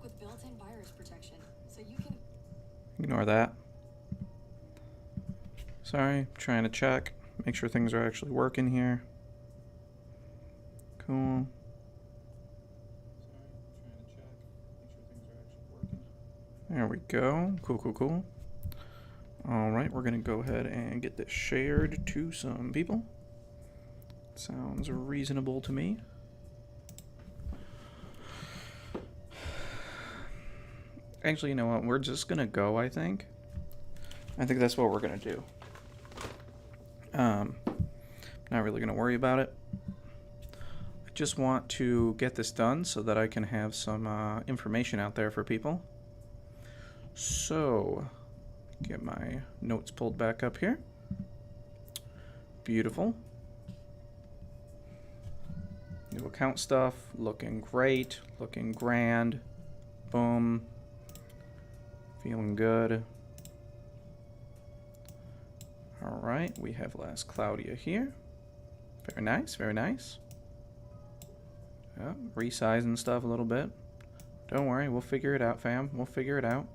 with built-in virus protection, so you can Ignore that. Sorry, trying to check. Make sure things are actually working here. Cool. There we go. Cool, cool, cool. Alright, we're going to go ahead and get this shared to some people. Sounds reasonable to me. Actually, you know what? We're just going to go, I think. I think that's what we're going to do. Not really going to worry about it. I just want to get this done so that I can have some information out there for people. So, get my notes pulled back up here. Beautiful. New account stuff, looking great, looking grand. Boom. Feeling good. Alright, we have last Claudia here. Very nice, very nice. Yeah, resizing stuff a little bit. Don't worry, we'll figure it out, fam. We'll figure it out.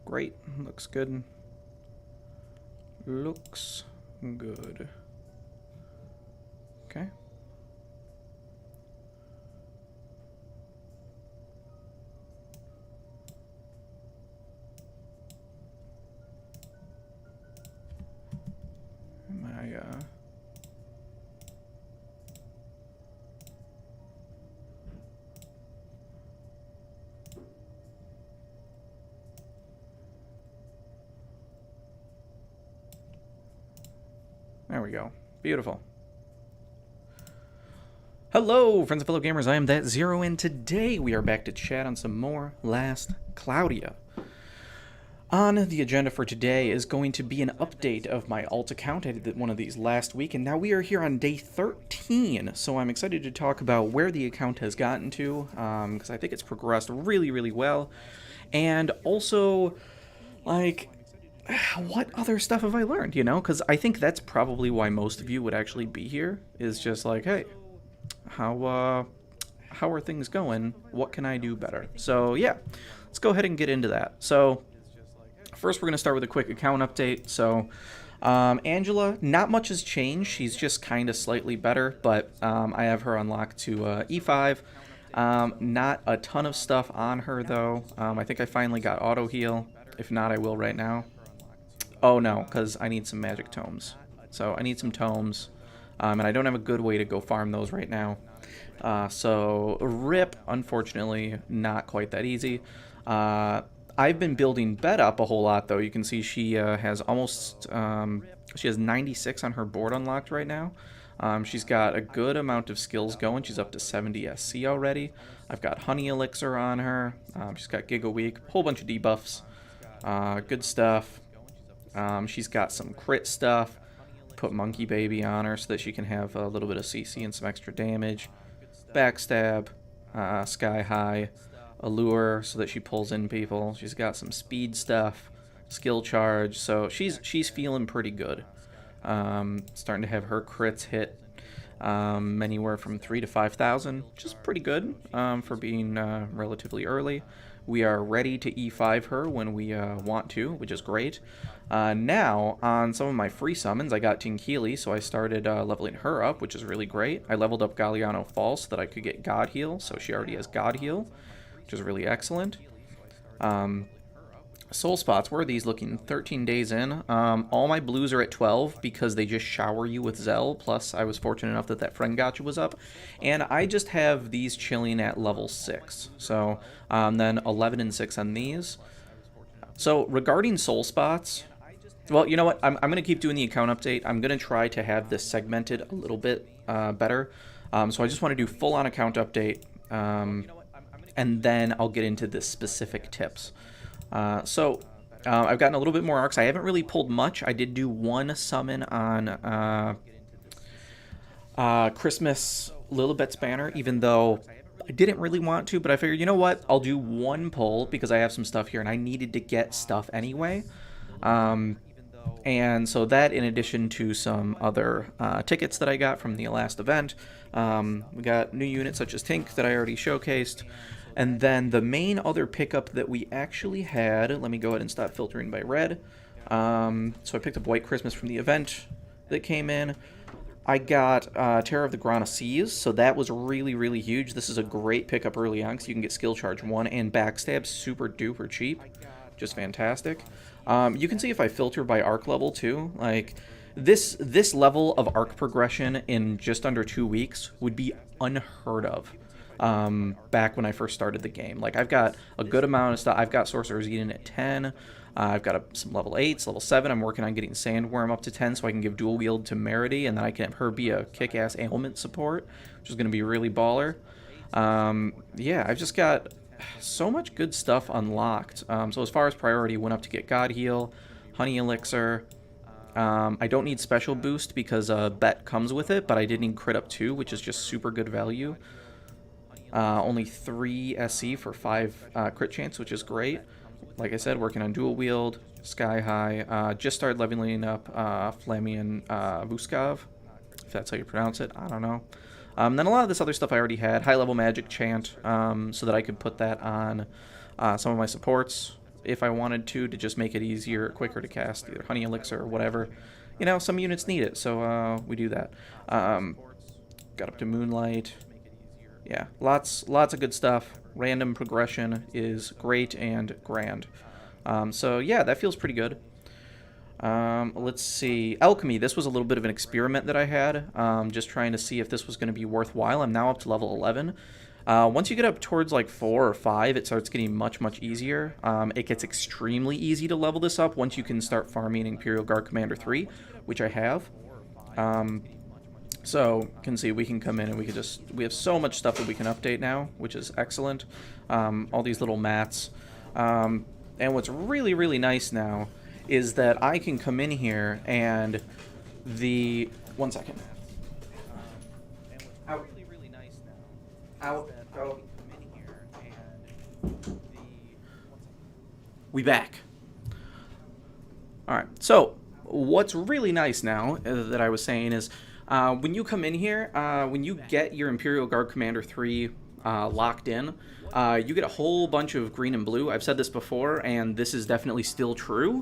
Great, looks good. Looks good. Okay. There we go. Beautiful. Hello, friends and fellow gamers. I am That Zero, and today we are back to chat on some more Last Claudia. On the agenda for today is going to be an update of my alt account. I did one of these last week, and now we are here on day 13. So I'm excited to talk about where the account has gotten to, because I think it's progressed really, really well. And also, like, what other stuff have I learned, you know? Because I think that's probably why most of you would actually be here, is just like, hey, how are things going? What can I do better? So, yeah, let's go ahead and get into that. So, first we're going to start with a quick account update. So, Angela, not much has changed. She's just kind of slightly better, but I have her unlocked to E5. Not a ton of stuff on her, though. I think I finally got auto heal. If not, I will right now. Oh, no, because I need some magic tomes. So I need some tomes, and I don't have a good way to go farm those right now. So RIP, unfortunately, not quite that easy. I've been building Bet up a whole lot, though. You can see she has almost, she has 96 on her board unlocked right now. She's got a good amount of skills going. She's up to 70 SC already. I've got Honey Elixir on her. She's got Giga Week, a whole bunch of debuffs. Good stuff. She's got some crit stuff. Put Monkey Baby on her so that she can have a little bit of CC and some extra damage. Backstab, Sky High, Allure so that she pulls in people. She's got some speed stuff, skill charge, so she's feeling pretty good. Starting to have her crits hit anywhere from 3,000 to 5,000, which is pretty good for being relatively early. We are ready to E5 her when we want to, which is great. Now, on some of my free summons, I got Tinkeely, so I started leveling her up, which is really great. I leveled up Galliano False so that I could get God Heal, so she already has God Heal, which is really excellent. Soul Spots, where are these looking? 13 days in. All my blues are at 12 because they just shower you with Zell, plus I was fortunate enough that friend gotcha was up. And I just have these chilling at level 6. So then 11 and 6 on these. So regarding Soul Spots, well, you know what? I'm going to keep doing the account update. I'm going to try to have this segmented a little bit better. So I just want to do full-on account update, and then I'll get into the specific tips. So I've gotten a little bit more arcs. I haven't really pulled much. I did do one summon on Christmas Lilibet's banner, even though I didn't really want to, but I figured, you know what? I'll do one pull because I have some stuff here, and I needed to get stuff anyway. And so that, in addition to some other tickets that I got from the last event, we got new units such as Tink that I already showcased. And then the main other pickup that we actually had, let me go ahead and stop filtering by red. So I picked up White Christmas from the event that came in. I got Terror of the Grana Seas, so that was really, really huge. This is a great pickup early on because you can get Skill Charge 1 and Backstab super duper cheap. Just fantastic. You can see if I filter by arc level too. Like, this level of arc progression in just under 2 weeks would be unheard of back when I first started the game. Like, I've got a good amount of stuff. I've got Sorcerer's Eden at 10. I've got some level 8s, level 7. I'm working on getting Sandworm up to 10 so I can give dual wield to Merity, and then I can have her be a kick-ass ailment support, which is going to be really baller. Yeah, I've just got so much good stuff unlocked. So as far as priority, went up to get God Heal, Honey Elixir. I don't need Special Boost because Bet comes with it, but I did need Crit Up 2, which is just super good value. Only 3 SC for 5 crit chance, which is great. Like I said, working on dual wield, Sky High. Just started leveling up Flamian Vuskov, if that's how you pronounce it. I don't know. Then a lot of this other stuff I already had. High level magic chant, so that I could put that on some of my supports if I wanted to just make it easier, quicker to cast either Honey Elixir or whatever. You know, some units need it, so we do that. Got up to Moonlight. Yeah, lots of good stuff. Random progression is great and grand. So yeah, that feels pretty good. Let's see. Alchemy, this was a little bit of an experiment that I had, just trying to see if this was going to be worthwhile. I'm now up to level 11. Once you get up towards like 4 or 5, it starts getting much easier. It gets extremely easy to level this up once you can start farming Imperial Guard Commander 3, which I have. So, you can see we can come in and we have so much stuff that we can update now, which is excellent. All these little mats. And what's really, really nice now is that I can come in here and one second. Out. Out. Go. We back. Alright, so what's really nice now that I was saying is when you come in here, when you get your Imperial Guard Commander 3 locked in, you get a whole bunch of green and blue. I've said this before, and this is definitely still true,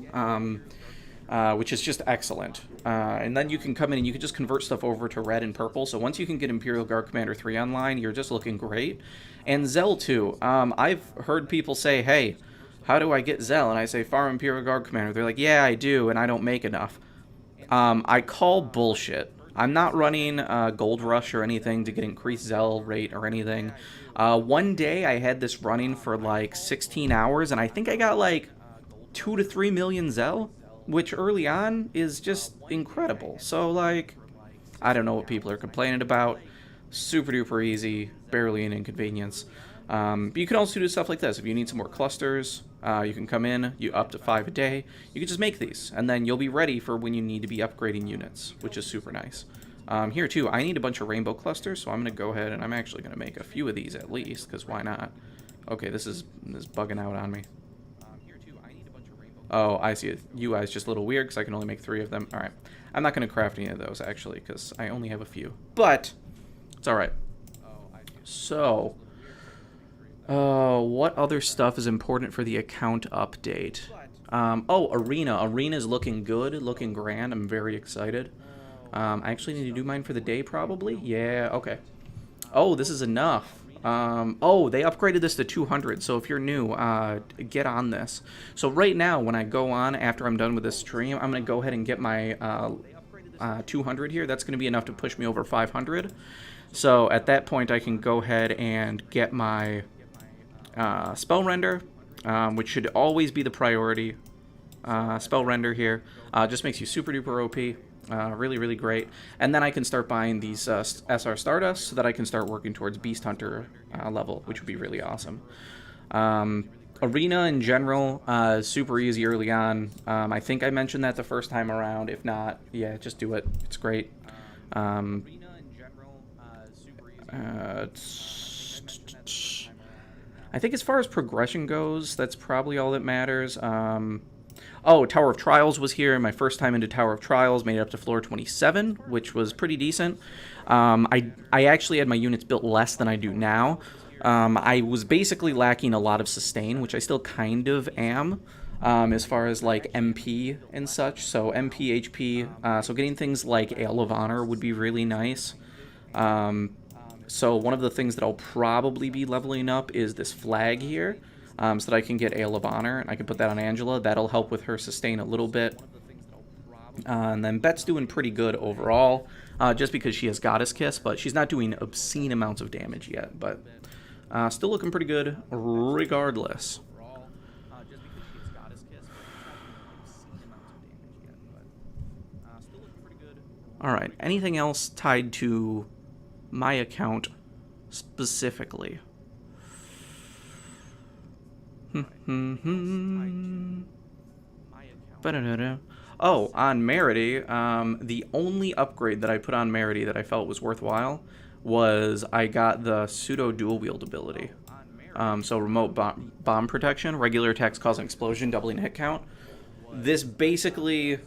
which is just excellent. And then you can come in and you can just convert stuff over to red and purple. So once you can get Imperial Guard Commander 3 online, you're just looking great. And Zell too. I've heard people say, hey, how do I get Zell? And I say, farm Imperial Guard Commander. They're like, yeah, I do, and I don't make enough. I call bullshit. I'm not running Gold Rush or anything to get increased Zell rate or anything. One day I had this running for like 16 hours, and I think I got like 2 to 3 million Zell, which early on is just incredible. So, like, I don't know what people are complaining about. Super duper easy, barely an inconvenience. But you can also do stuff like this. If you need some more clusters, you can come in, you up to 5 a day. You can just make these, and then you'll be ready for when you need to be upgrading units, which is super nice. Here too, I need a bunch of rainbow clusters, so I'm going to go ahead and I'm actually going to make a few of these at least, because why not? Okay, this is bugging out on me. Oh, I see it. UI is just a little weird because I can only make 3 of them. Alright, I'm not going to craft any of those actually, because I only have a few. But, it's alright. So, what other stuff is important for the account update? Oh, Arena. Arena is looking good, looking grand. I'm very excited. I actually need to do mine for the day, probably? Yeah, okay. Oh, this is enough. Oh, they upgraded this to 200, so if you're new, get on this. So right now, when I go on, after I'm done with this stream, I'm going to go ahead and get my 200 here. That's going to be enough to push me over 500. So at that point, I can go ahead and get my Spell Render, which should always be the priority. Spell Render here just makes you super duper OP. Really, really great. And then I can start buying these SR Stardust so that I can start working towards Beast Hunter level, which would be really awesome. Arena in general, super easy early on. I think I mentioned that the first time around. If not, yeah, just do it. It's great. I think as far as progression goes, that's probably all that matters. Oh, Tower of Trials was here. My first time into Tower of Trials, made it up to floor 27, which was pretty decent. I actually had my units built less than I do now. I was basically lacking a lot of sustain, which I still kind of am, as far as like MP and such. So MP, HP. So getting things like Ale of Honor would be really nice. So one of the things that I'll probably be leveling up is this flag here, so that I can get Ale of Honor, and I can put that on Angela. That'll help with her sustain a little bit. And then Bet's doing pretty good overall, just because she has Goddess Kiss, but she's not doing obscene amounts of damage yet, but still looking pretty good regardless. Alright, anything else tied to my account specifically? Oh, on Merity, the only upgrade that I put on Merity that I felt was worthwhile was I got the pseudo dual wield ability. So remote bomb protection, regular attacks cause an explosion, doubling hit count. This basically,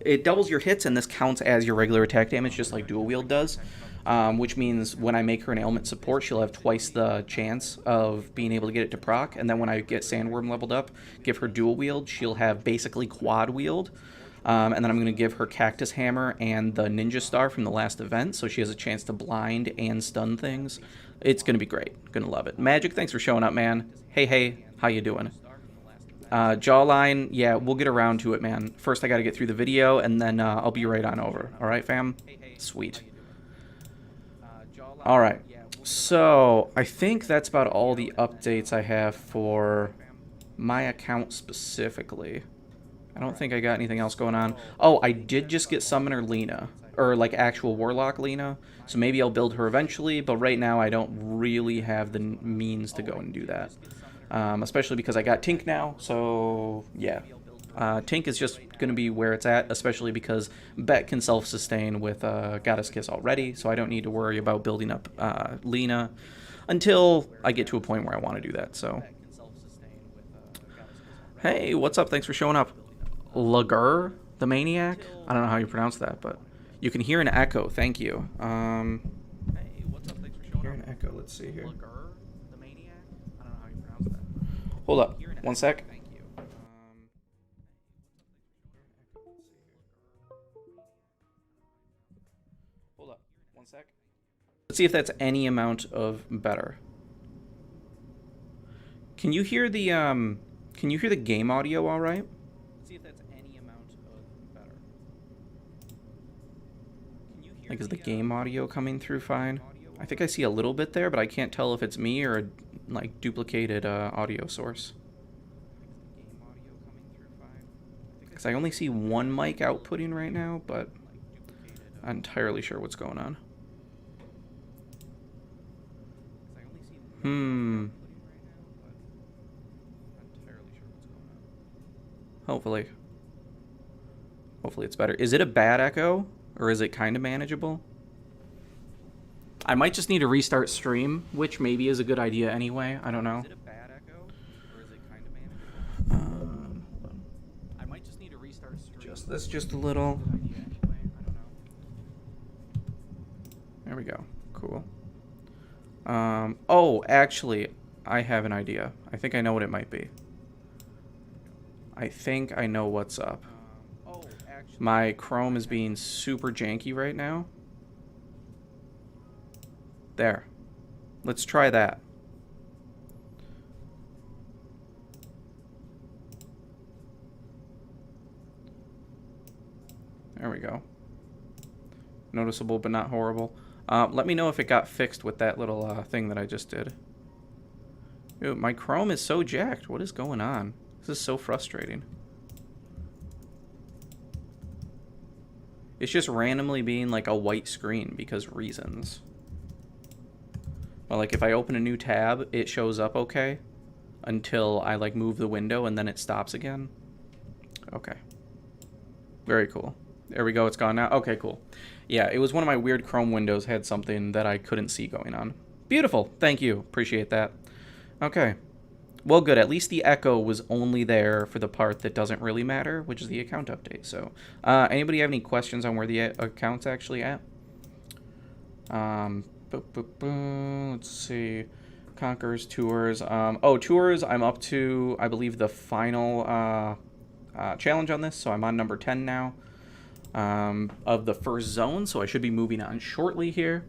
it doubles your hits, and this counts as your regular attack damage, just like dual wield does. Which means when I make her an ailment support, she'll have twice the chance of being able to get it to proc. And then when I get Sandworm leveled up, give her dual wield, she'll have basically quad wield. And then I'm going to give her Cactus Hammer and the Ninja Star from the last event, so she has a chance to blind and stun things. It's going to be great. Going to love it. Magic, thanks for showing up, man. Hey, how you doing? Jawline, yeah, we'll get around to it, man. First, I got to get through the video, and then I'll be right on over. All right, fam? Sweet. All right. So, I think that's about all the updates I have for my account specifically. I don't think I got anything else going on. Oh, I did just get Summoner Lena, or like actual Warlock Lena, so maybe I'll build her eventually, but right now I don't really have the means to go and do that. Especially because I got Tink now, so yeah. Tink is just going to be where it's at, especially because Bet can self-sustain with Goddess Kiss already, so I don't need to worry about building up Lena until I get to a point where I want to do that, so. Hey, what's up? Thanks for showing up. Lagur, the Maniac? I don't know how you pronounce that, but you can hear an echo. Thank you. Hey, what's up? Thanks for showing up. Hear an echo. Let's see here. Lagur, the Maniac? I don't know how you pronounce that. Hold up. One sec. Thank you. Hold up. One sec. Let's see if that's any amount of better. Can you hear the game audio all right? See if that's any amount of better. Like, is the game audio coming through fine? I think I see a little bit there, but I can't tell if it's me or a like duplicated audio source. Because I only see one mic outputting right now, but I'm not entirely sure what's going on. Hopefully it's better. Is it a bad echo, or is it kind of manageable? I might just need to restart stream, which maybe is a good idea anyway. I don't know. Is it a bad echo, or is it kind of manageable? I might just need to restart stream. Just a little. There we go. Cool. Oh, actually, I have an idea. I think I know what it might be. I think I know what's up. My Chrome is being super janky right now. There. Let's try that. There we go. Noticeable but not horrible. Let me know if it got fixed with that little thing that I just did. Dude, my Chrome is so jacked. What is going on? This is so frustrating. It's just randomly being like a white screen because reasons. Well, like if I open a new tab, it shows up okay until I like move the window and then it stops again. Okay. Very cool. There we go. It's gone now. Okay, cool. Yeah, it was one of my weird Chrome windows had something that I couldn't see going on. Beautiful. Thank you. Appreciate that. Okay. Well, good. At least the echo was only there for the part that doesn't really matter, which is the account update. So, anybody have any questions on where the account's actually at? Let's see. Conquers, tours. Tours, I'm up to, I believe, the final challenge on this. So I'm on number 10 now of the first zone. So I should be moving on shortly here.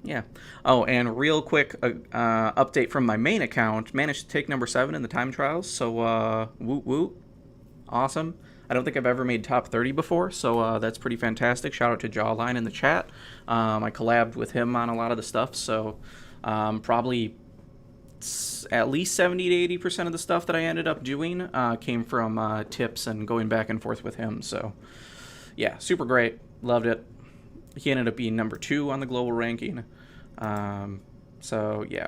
Yeah. Oh, and real quick update from my main account. Managed to take number 7 in the time trials. So, woot woot. Awesome. I don't think I've ever made top 30 before, so that's pretty fantastic. Shout out to Jawline in the chat. I collabed with him on a lot of the stuff, so probably at least 70 to 80% of the stuff that I ended up doing came from tips and going back and forth with him. So, yeah, super great. Loved it. He ended up being number 2 on the global ranking. So, yeah,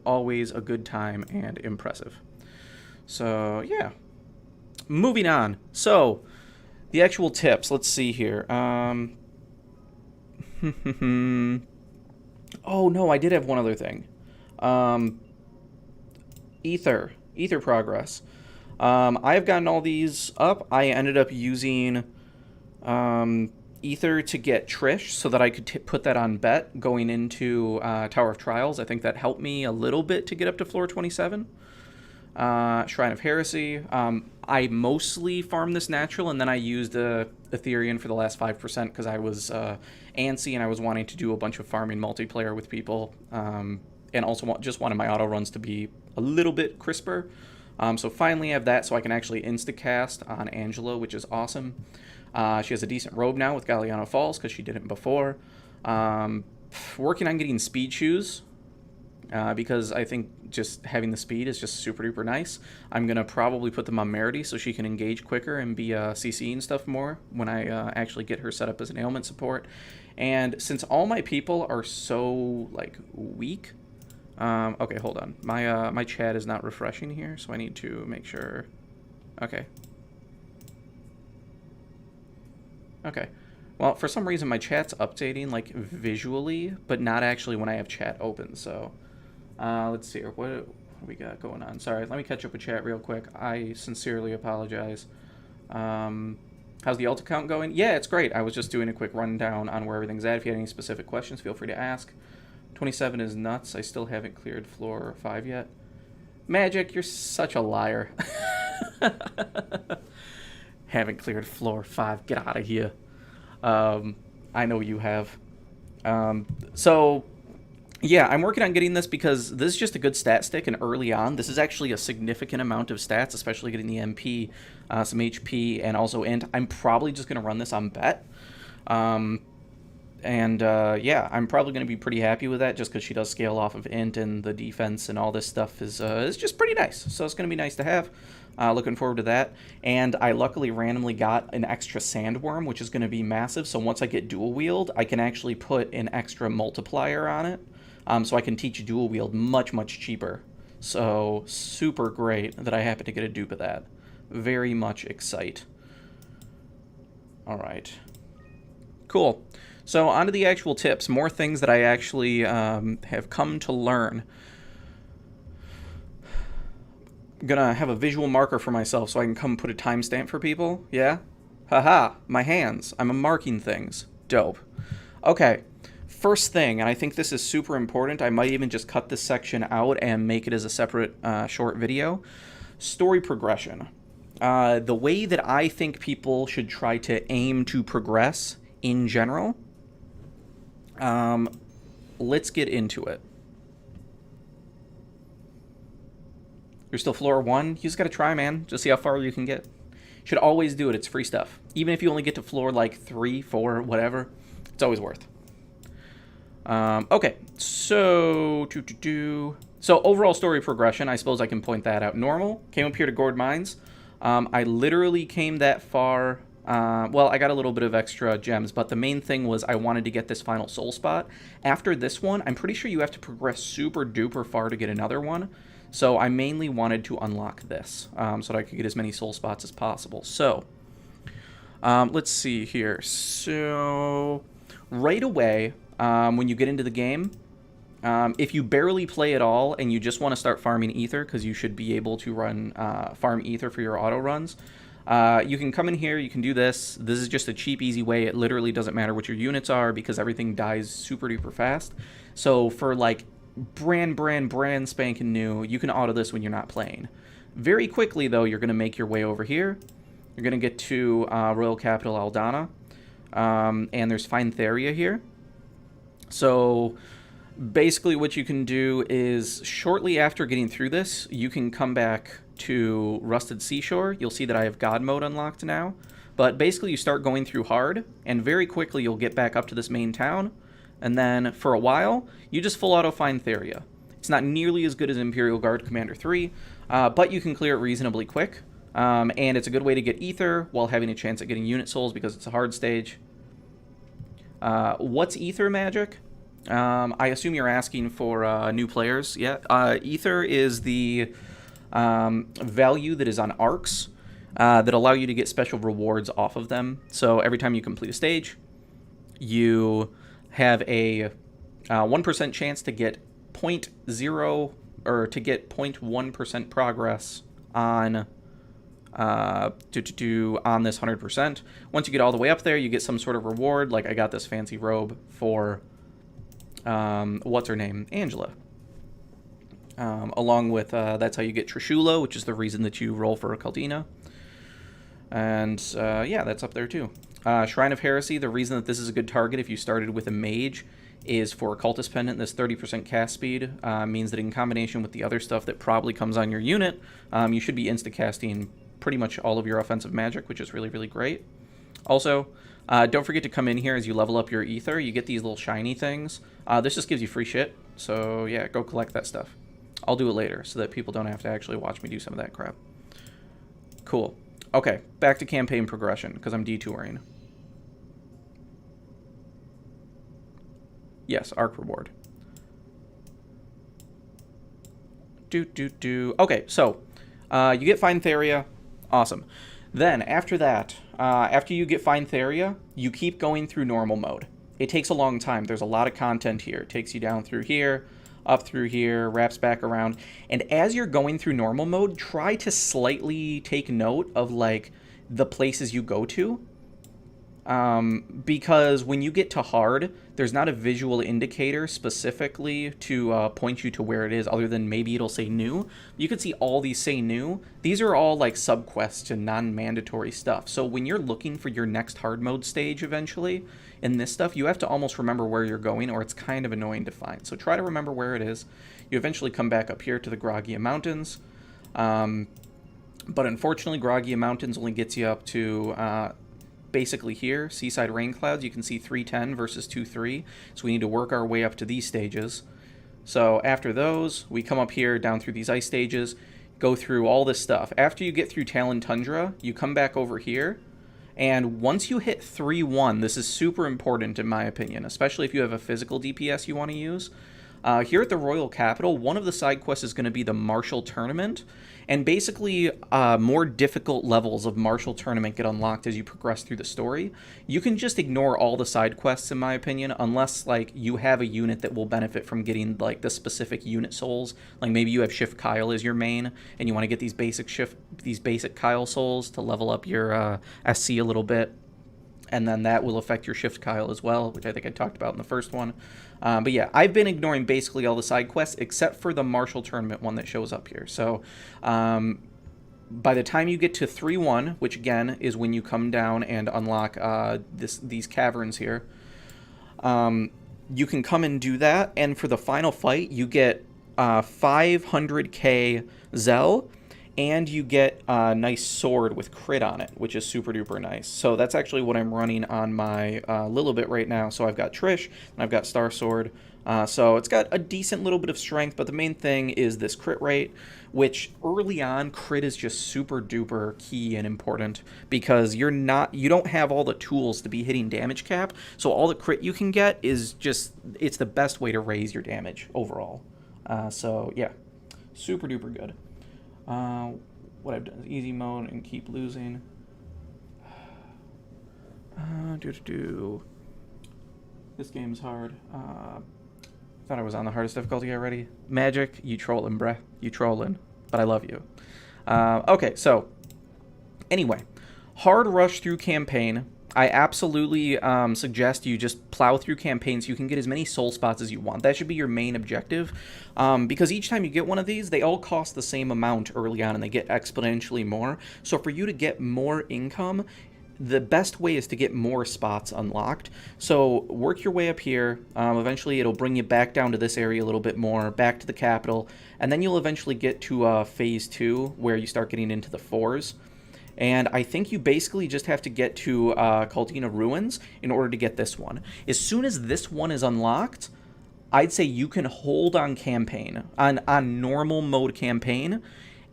always a good time and impressive. So, yeah. Moving on. So, the actual tips. Let's see here. Oh, no, I did have one other thing. Ether progress. I have gotten all these up. I ended up using Ether to get Trish so that I could put that on bet going into Tower of Trials. I think that helped me a little bit to get up to floor 27. Shrine of Heresy. I mostly farmed this natural, and then I used Ethereum for the last 5% because I was antsy and I was wanting to do a bunch of farming multiplayer with people, and also just wanted my auto runs to be a little bit crisper. So finally I have that so I can actually instacast on Angela, which is awesome. She has a decent robe now with Galliano Falls because she didn't before. Working on getting speed shoes. Because I think just having the speed is just super duper nice. I'm going to probably put them on Merity so she can engage quicker and be CCing stuff more when I actually get her set up as an ailment support. And since all my people are so, like, weak... okay, hold on. My chat is not refreshing here, so I need to make sure... Okay. Okay. Well, for some reason my chat's updating, like, visually, but not actually when I have chat open, so... let's see here. What do we got going on? Sorry, let me catch up with chat real quick. I sincerely apologize. How's the alt account going? Yeah, it's great. I was just doing a quick rundown on where everything's at. If you had any specific questions, feel free to ask. 27 is nuts. I still haven't cleared floor 5 yet. Magic, you're such a liar. Haven't cleared floor 5. Get out of here. I know you have. Yeah, I'm working on getting this because this is just a good stat stick, and early on, this is actually a significant amount of stats, especially getting the MP, some HP, and also int. I'm probably just going to run this on bet. Yeah, I'm probably going to be pretty happy with that just because she does scale off of int, and the defense and all this stuff is just pretty nice. So it's going to be nice to have. Looking forward to that. And I luckily randomly got an extra sandworm, which is going to be massive. So once I get dual wield, I can actually put an extra multiplier on it. So I can teach dual wield much, much cheaper. So super great that I happen to get a dupe of that. Very much excite. All right. Cool. So on to the actual tips. More things that I actually have come to learn. I'm gonna have a visual marker for myself so I can come put a timestamp for people. Yeah? Haha, my hands. I'm marking things. Dope. Okay. First thing, and I think this is super important, I might even just cut this section out and make it as a separate short video. Story progression. The way that I think people should try to aim to progress in general. Let's get into it. You're still floor 1? You just gotta try, man. Just see how far you can get. Should always do it. It's free stuff. Even if you only get to floor like 3, 4, whatever, it's always worth. Okay, so so overall story progression, I suppose I can point that out. Normal, came up here to Gourd Mines. I literally came that far. Well, I got a little bit of extra gems, but the main thing was I wanted to get this final soul spot. After this one, I'm pretty sure you have to progress super duper far to get another one. So I mainly wanted to unlock this so that I could get as many soul spots as possible. So let's see here. So right away, when you get into the game, if you barely play at all and you just want to start farming ether, because you should be able to run farm ether for your auto runs, you can come in here, you can do this. This is just a cheap, easy way. It literally doesn't matter what your units are because everything dies super duper fast. So for like brand spanking new, you can auto this when you're not playing. Very quickly, though, you're going to make your way over here. You're going to get to Royal Capital Aldana, and there's Fine Theria here. So basically what you can do is shortly after getting through this, you can come back to Rusted Seashore. You'll see that I have God mode unlocked now. But basically you start going through hard, and very quickly you'll get back up to this main town. And then for a while, you just full auto Fine Theria. It's not nearly as good as Imperial Guard Commander 3, but you can clear it reasonably quick. And it's a good way to get ether while having a chance at getting unit souls because it's a hard stage. What's ether magic? I assume you're asking for new players. Yeah, ether is the value that is on arcs that allow you to get special rewards off of them. So every time you complete a stage, you have a 1% chance to get 0.0 or to get 0.1% progress on on this 100%. Once you get all the way up there, you get some sort of reward. Like I got this fancy robe for what's her name, Angela. Along with that's how you get Trishula, which is the reason that you roll for a Caldina. And yeah, that's up there too. Shrine of Heresy, the reason that this is a good target if you started with a mage is for Cultist Pendant. This 30% cast speed means that in combination with the other stuff that probably comes on your unit, you should be insta-casting pretty much all of your offensive magic, which is really, really great. Also, don't forget to come in here as you level up your ether. You get these little shiny things. This just gives you free shit, so yeah, go collect that stuff. I'll do it later so that people don't have to actually watch me do some of that crap. Cool. Okay, back to campaign progression, because I'm detouring. Yes, arc reward. Okay, so you get Fine Theria. Awesome. Then, after that, after you get Fine Theria, you keep going through normal mode. It takes a long time. There's a lot of content here. It takes you down through here, up through here, wraps back around. And as you're going through normal mode, try to slightly take note of, like, the places you go to. Because when you get to hard, there's not a visual indicator specifically to point you to where it is, other than maybe it'll say new. You can see all these say new. These are all like subquests and non-mandatory stuff. So when you're looking for your next hard mode stage eventually in this stuff, you have to almost remember where you're going, or it's kind of annoying to find. So try to remember where it is. You eventually come back up here to the Groggia Mountains. But unfortunately, Groggia Mountains only gets you up to basically here, Seaside Rain Clouds. You can see 310 versus 23, so we need to work our way up to these stages. So after those, we come up here, down through these ice stages, go through all this stuff. After you get through Talon Tundra, you come back over here, and once you hit 3-1, this is super important in my opinion, especially if you have a physical DPS you want to use. Here at the Royal Capital, one of the side quests is going to be the Martial Tournament, and basically more difficult levels of Martial Tournament get unlocked as you progress through the story. You can just ignore all the side quests, in my opinion, unless like you have a unit that will benefit from getting like the specific unit souls. Like maybe you have Shift Kyle as your main, and you want to get these basic Kyle souls to level up your SC a little bit. And then that will affect your Shift Kyle as well, which I think I talked about in the first one. But yeah, I've been ignoring basically all the side quests except for the Martial Tournament one that shows up here. So by the time you get to 3-1, which again is when you come down and unlock these caverns here, you can come and do that. And for the final fight, you get 500k Zell, and you get a nice sword with crit on it, which is super duper nice. So that's actually what I'm running on my Lilibit right now. So I've got Trish, and I've got Star Sword. So it's got a decent little bit of strength, but the main thing is this crit rate, which early on, crit is just super duper key and important because you don't have all the tools to be hitting damage cap. So all the crit you can get is just, it's the best way to raise your damage overall. So yeah, super duper good. What I've done is easy mode and keep losing. This game's hard. Thought I was on the hardest difficulty already. Magic, you trolling, bruh. You trolling. But I love you. Okay, so anyway, hard rush through campaign. I absolutely suggest you just plow through campaigns so you can get as many soul spots as you want. That should be your main objective, because each time you get one of these, they all cost the same amount early on, and they get exponentially more. So for you to get more income, the best way is to get more spots unlocked. So work your way up here. Eventually, it'll bring you back down to this area a little bit more, back to the capital, and then you'll eventually get to phase 2, where you start getting into the 4s. And I think you basically just have to get to Caldina Ruins in order to get this one. As soon as this one is unlocked, I'd say you can hold on campaign, on normal mode campaign,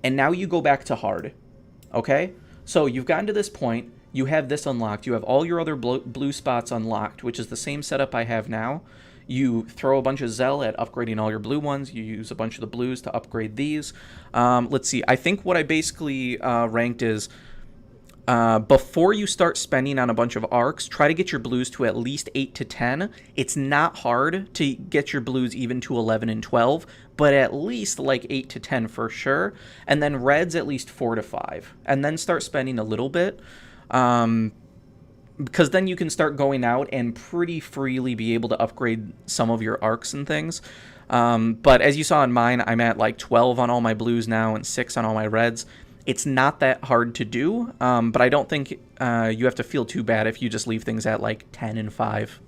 and now you go back to hard, okay? So you've gotten to this point, you have this unlocked, you have all your other blue spots unlocked, which is the same setup I have now. You throw a bunch of Zell at upgrading all your blue ones. You use a bunch of the blues to upgrade these. Let's see, I think what I basically ranked is, before you start spending on a bunch of arcs, try to get your blues to at least 8 to 10. It's not hard to get your blues even to 11 and 12, but at least like 8 to 10 for sure. And then reds at least 4 to 5. And then start spending a little bit. Because then you can start going out and pretty freely be able to upgrade some of your arcs and things. But as you saw in mine, I'm at like 12 on all my blues now and 6 on all my reds. It's not that hard to do, but I don't think you have to feel too bad if you just leave things at like 10 and 5,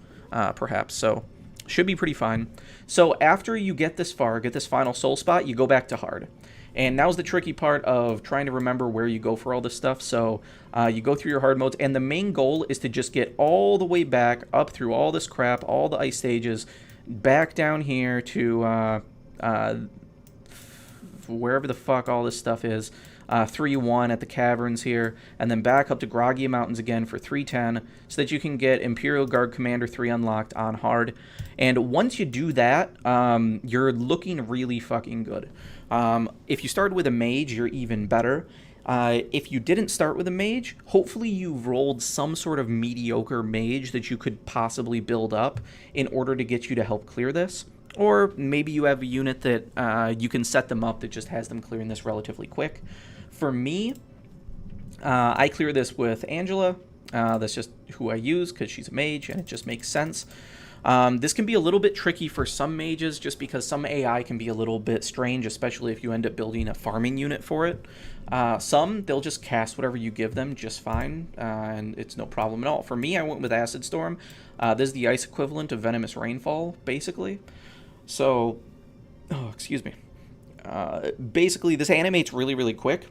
perhaps. So should be pretty fine. So after you get this far, get this final soul spot, you go back to hard. And now's the tricky part of trying to remember where you go for all this stuff. So you go through your hard modes, and the main goal is to just get all the way back up through all this crap, all the ice stages, back down here to wherever the fuck all this stuff is. 3-1 at the caverns here, and then back up to Groggy Mountains again for 310, so that you can get Imperial Guard Commander 3 unlocked on hard. And once you do that, you're looking really fucking good. If you started with a mage, you're even better. If you didn't start with a mage, hopefully you've rolled some sort of mediocre mage that you could possibly build up in order to get you to help clear this. Or maybe you have a unit that you can set them up that just has them clearing this relatively quick. For me, I clear this with Angela. That's just who I use because she's a mage and it just makes sense. This can be a little bit tricky for some mages just because some AI can be a little bit strange, especially if you end up building a farming unit for it. Some, they'll just cast whatever you give them just fine, and it's no problem at all. For me, I went with Acid Storm. This is the ice equivalent of Venomous Rainfall, basically. So, excuse me. Basically, this animates really, really quick,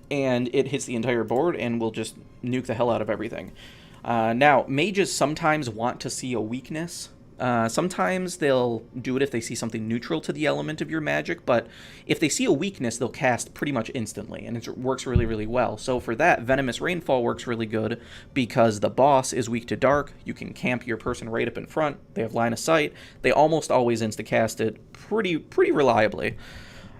and it hits the entire board and will just nuke the hell out of everything. Now, mages sometimes want to see a weakness. Sometimes they'll do it if they see something neutral to the element of your magic, but if they see a weakness, they'll cast pretty much instantly, and it works really, really well. So for that, Venomous Rainfall works really good because the boss is weak to dark. You can camp your person right up in front. They have line of sight. They almost always insta-cast it pretty reliably.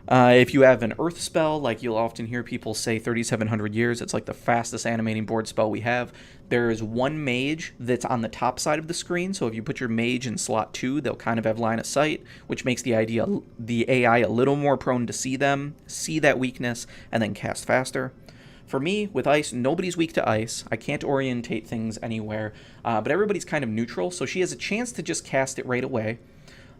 If you have an earth spell, like you'll often hear people say 3,700 years, it's like the fastest animating board spell we have. There is one mage that's on the top side of the screen, so if you put your mage in slot 2, they'll kind of have line of sight, which makes the AI a little more prone to see them, see that weakness, and then cast faster. For me, with ice, nobody's weak to ice. I can't orientate things anywhere, but everybody's kind of neutral, so she has a chance to just cast it right away.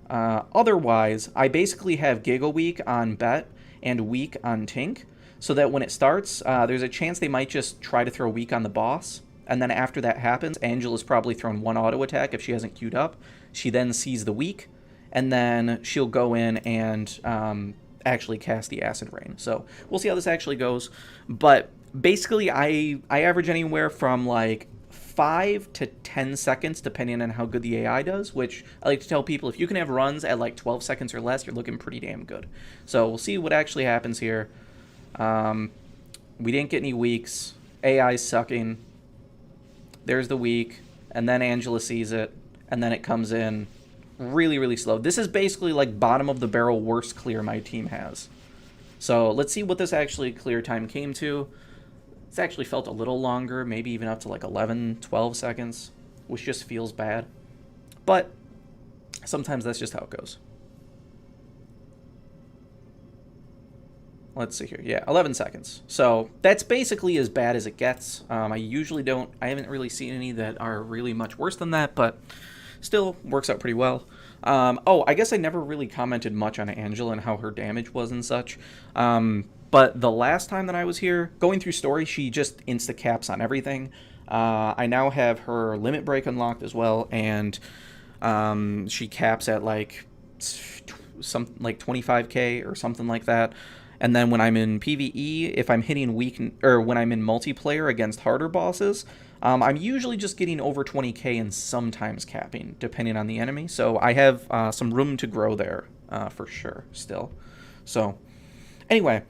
Otherwise, I basically have Giga Weak on Bet and Weak on Tink, so that when it starts, there's a chance they might just try to throw Weak on the boss, and then after that happens, Angela's probably thrown one auto attack if she hasn't queued up. She then sees the Weak, and then she'll go in and actually cast the Acid Rain. So we'll see how this actually goes, but basically I average anywhere from like 5 to 10 seconds, depending on how good the AI does, which I like to tell people, if you can have runs at like 12 seconds or less, you're looking pretty damn good. So we'll see what actually happens here. We didn't get any weaks. AI's sucking. There's the weak, and then Angela sees it, and then it comes in really, really slow. This is basically like bottom of the barrel worst clear my team has. So let's see what this actually clear time came to. It's actually felt a little longer, maybe even up to like 11, 12 seconds, which just feels bad. But Sometimes that's just how it goes. Let's see here. Yeah, 11 seconds. So that's basically as bad as it gets. I haven't really seen any that are really much worse than that, but still works out pretty well. I guess I never really commented much on Angela and how her damage was and such. But the last time that I was here, going through story, she just insta-caps on everything. I now have her limit break unlocked as well, and she caps at like 25k or something like that. And then when I'm in PvE, if I'm hitting when I'm in multiplayer against harder bosses, I'm usually just getting over 20k and sometimes capping, depending on the enemy. So I have some room to grow there for sure still. So anyway,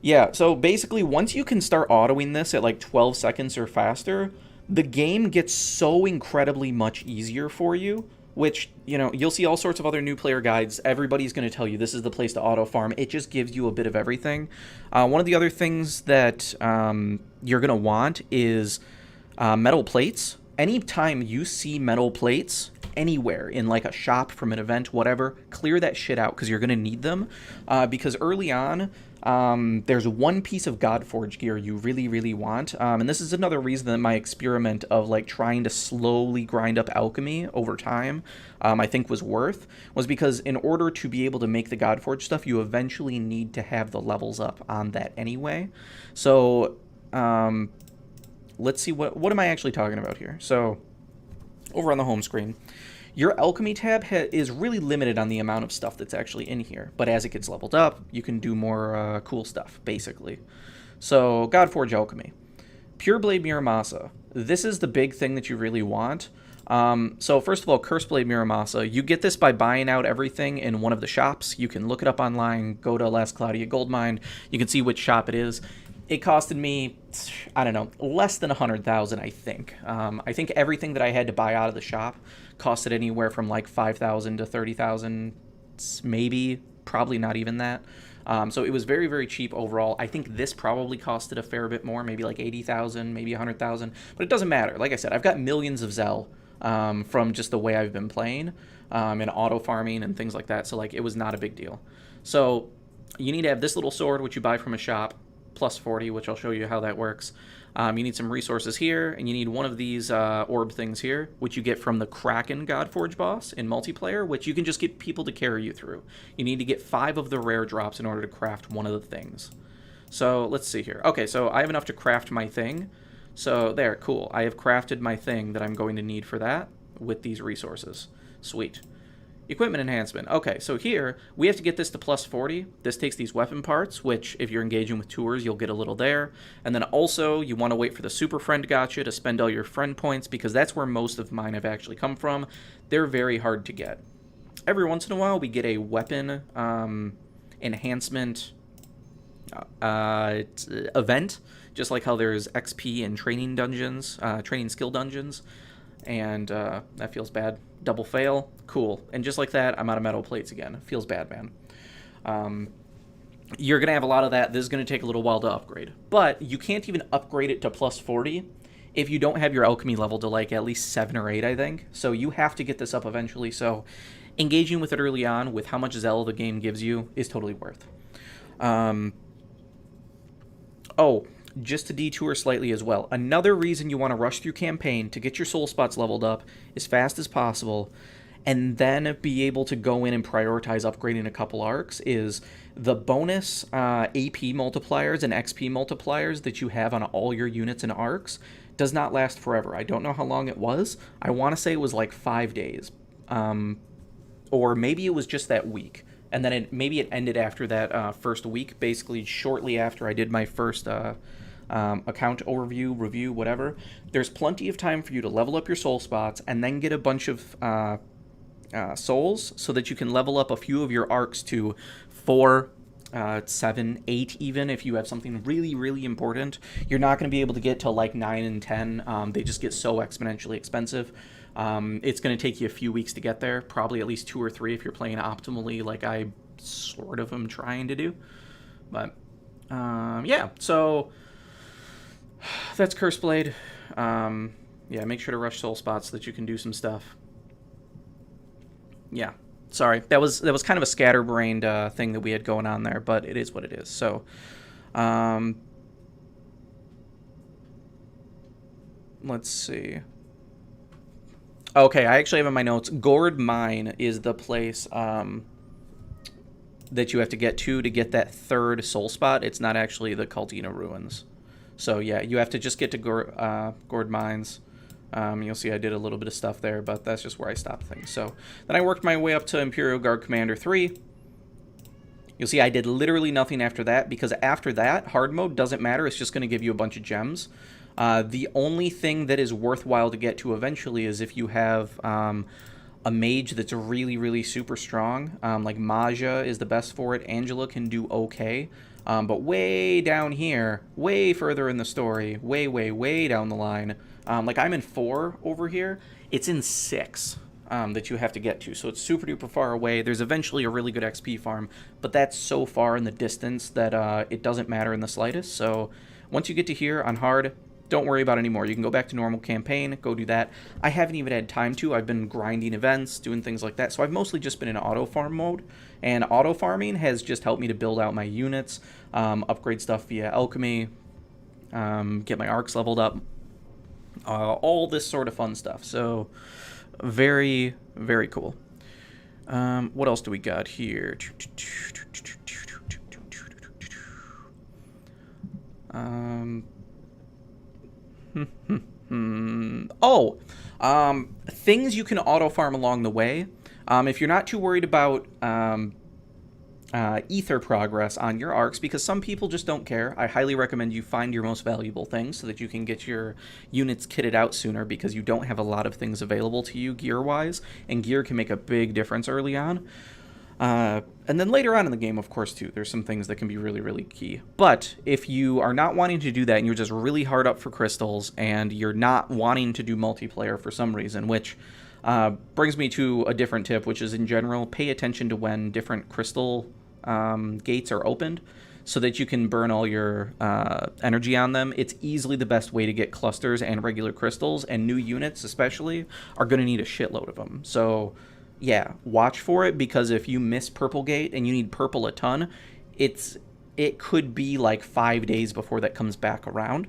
yeah, so basically once you can start autoing this at like 12 seconds or faster, the game gets so incredibly much easier for you. Which, you'll see all sorts of other new player guides. Everybody's going to tell you this is the place to auto farm. It just gives you a bit of everything. One of the other things that you're going to want is metal plates. Anytime you see metal plates anywhere in like a shop, from an event, whatever, clear that shit out because you're going to need them. Because early on, there's one piece of Godforge gear you really, really want. And this is another reason that my experiment of like trying to slowly grind up alchemy over time, I think was because in order to be able to make the Godforge stuff, you eventually need to have the levels up on that anyway. So, let's see, what am I actually talking about here? So over on the home screen, your alchemy tab is really limited on the amount of stuff that's actually in here, but as it gets leveled up, you can do more cool stuff, basically. So, Godforge Alchemy. Pure Blade Muramasa. This is the big thing that you really want. So, first of all, Curse Blade Muramasa. You get this by buying out everything in one of the shops. You can look it up online, go to Last Claudia Gold Mine. You can see which shop it is. It costed me, I don't know, less than 100,000, I think. I think everything that I had to buy out of the shop costed anywhere from like 5,000 to 30,000, maybe, probably not even that. So it was very, very cheap overall. I think this probably costed a fair bit more, maybe like 80,000, maybe 100,000, but it doesn't matter. Like I said, I've got millions of Zell from just the way I've been playing and auto farming and things like that. So like it was not a big deal. So you need to have this little sword, which you buy from a shop, plus 40, which I'll show you how that works. You need some resources here, and you need one of these orb things here, which you get from the Kraken Godforge boss in multiplayer, which you can just get people to carry you through. You need to get 5 of the rare drops in order to craft one of the things. So let's see here. Okay, so I have enough to craft my thing. So there, cool. I have crafted my thing that I'm going to need for that with these resources. Sweet. Equipment enhancement. Okay, so here, we have to get this to plus 40. This takes these weapon parts, which if you're engaging with tours, you'll get a little there. And then also, you want to wait for the Super Friend Gotcha to spend all your friend points, because that's where most of mine have actually come from. They're very hard to get. Every once in a while, we get a weapon enhancement event, just like how there's XP in training dungeons, training skill dungeons. And that feels bad. Double fail. Cool. And just like that, I'm out of metal plates again. Feels bad, man. You're going to have a lot of that. This is going to take a little while to upgrade. But you can't even upgrade it to plus 40 if you don't have your alchemy level to like at least 7 or 8, I think. So you have to get this up eventually. So engaging with it early on with how much Zell the game gives you is totally worth. Just to detour slightly as well, another reason you want to rush through campaign to get your soul spots leveled up as fast as possible and then be able to go in and prioritize upgrading a couple arcs is the bonus AP multipliers and XP multipliers that you have on all your units and arcs does not last forever. I don't know how long it was. I want to say it was like 5 days. Or maybe it was just that week. And then maybe it ended after that first week, basically shortly after I did my first account overview, review, whatever. There's plenty of time for you to level up your soul spots and then get a bunch of souls so that you can level up a few of your arcs to 4, 7, 8 even if you have something really, really important. You're not going to be able to get to like 9 and 10. They just get so exponentially expensive. It's going to take you a few weeks to get there, probably at least 2 or 3 if you're playing optimally like I sort of am trying to do. But, yeah, so that's Curseblade. Yeah, make sure to rush soul spots so that you can do some stuff. Yeah. Sorry. That was kind of a scatterbrained thing that we had going on there, but it is what it is. So, let's see. Okay, I actually have in my notes, Gourd Mine is the place that you have to get that third soul spot. It's not actually the Caldina Ruins. So yeah, you have to just get to Gourd Mines. You'll see I did a little bit of stuff there, but that's just where I stopped things. So then I worked my way up to Imperial Guard Commander 3. You'll see I did literally nothing after that, because after that, hard mode doesn't matter. It's just going to give you a bunch of gems. The only thing that is worthwhile to get to eventually is if you have a mage that's really, really super strong. Like Maja is the best for it. Angela can do okay. But way down here, way further in the story, way down the line, like I'm in 4 over here, it's in 6 that you have to get to. So it's super duper far away. There's eventually a really good XP farm, but that's so far in the distance that it doesn't matter in the slightest. So once you get to here on hard, don't worry about it anymore. You can go back to normal campaign, go do that. I haven't even had time to. I've been grinding events, doing things like that. So I've mostly just been in auto farm mode. And auto farming has just helped me to build out my units, upgrade stuff via alchemy, get my arcs leveled up, all this sort of fun stuff. So very, very cool. What else do we got here? Things you can auto farm along the way. If you're not too worried about ether progress on your arcs, because some people just don't care, I highly recommend you find your most valuable things so that you can get your units kitted out sooner, because you don't have a lot of things available to you gear-wise, and gear can make a big difference early on. And then later on in the game, of course, too, there's some things that can be really, really key. But if you are not wanting to do that and you're just really hard up for crystals and you're not wanting to do multiplayer for some reason, which brings me to a different tip, which is in general, pay attention to when different crystal gates are opened so that you can burn all your energy on them. It's easily the best way to get clusters and regular crystals, and new units especially are going to need a shitload of them. So yeah, watch for it, because if you miss Purple Gate and you need purple a ton, it could be like 5 days before that comes back around.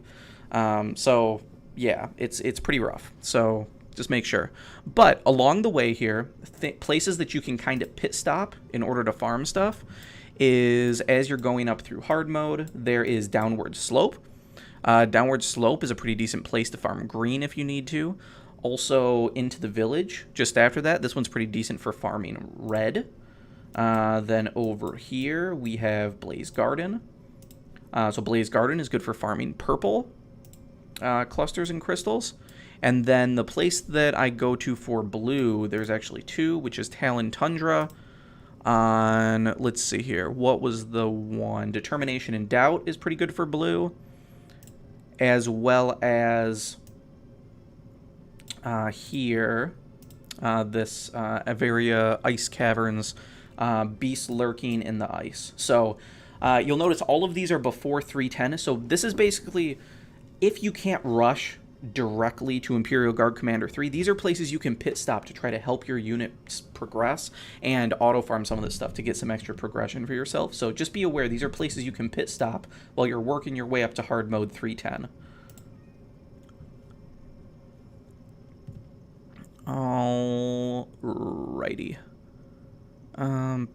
So yeah, it's pretty rough. So just make sure. But along the way here, places that you can kind of pit stop in order to farm stuff is, as you're going up through hard mode, there is Downward Slope. Downward Slope is a pretty decent place to farm green if you need to. Also, into the village, just after that. This one's pretty decent for farming red. Then over here, we have Blaze Garden. So Blaze Garden is good for farming purple clusters and crystals. And then the place that I go to for blue, there's actually 2, which is Talon Tundra. On, let's see here, what was the one? Determination and Doubt is pretty good for blue. As well as here, this Averia Ice Caverns, Beast Lurking in the Ice. So you'll notice all of these are before 310. So this is basically, if you can't rush directly to Imperial Guard Commander 3, these are places you can pit stop to try to help your units progress and auto farm some of this stuff to get some extra progression for yourself. So just be aware, these are places you can pit stop while you're working your way up to hard mode 310. Alrighty. I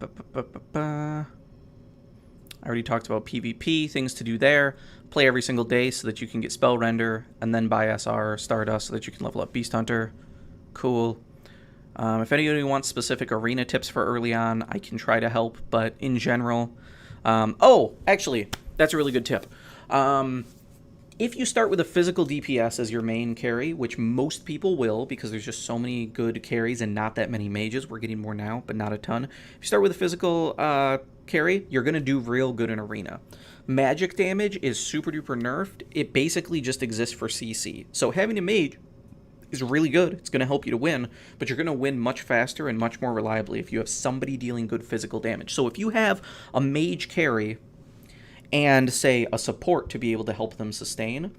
already talked about PvP, things to do there. Play every single day so that you can get Spell Render, and then buy SR or Stardust so that you can level up Beast Hunter. Cool. If anybody wants specific arena tips for early on, I can try to help, but in general... actually, that's a really good tip. If you start with a physical DPS as your main carry, which most people will, because there's just so many good carries and not that many mages, we're getting more now, but not a ton. If you start with a physical carry, you're going to do real good in arena. Magic damage is super duper nerfed. It basically just exists for CC. So having a mage is really good. It's going to help you to win, but you're going to win much faster and much more reliably if you have somebody dealing good physical damage. So if you have a mage carry and, say, a support to be able to help them sustain,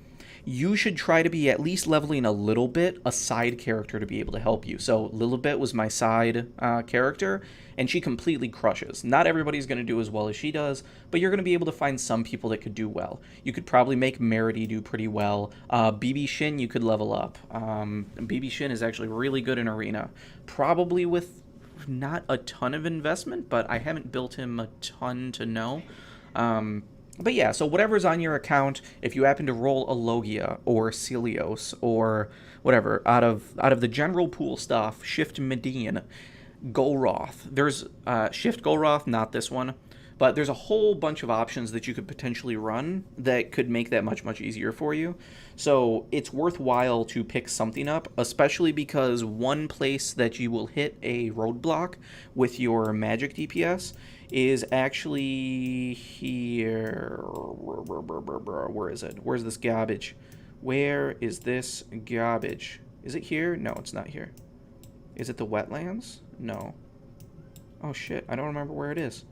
you should try to be at least leveling a little bit a side character to be able to help you. So Lilibet was my side character, and she completely crushes. Not everybody's going to do as well as she does, but you're going to be able to find some people that could do well. You could probably make Merity do pretty well. BB Shin you could level up. BB Shin is actually really good in Arena. Probably with not a ton of investment, but I haven't built him a ton to know. But yeah, so whatever's on your account, if you happen to roll a Logia or Celios or whatever out of the general pool stuff, Shift Medine, Golroth. There's Shift Golroth, not this one, but there's a whole bunch of options that you could potentially run that could make that much, much easier for you. So it's worthwhile to pick something up, especially because one place that you will hit a roadblock with your magic DPS is actually here. Where is it? Where's this garbage? Where is this garbage? Is it here? No, it's not here. Is it the wetlands? No. Oh shit, I don't remember where it is.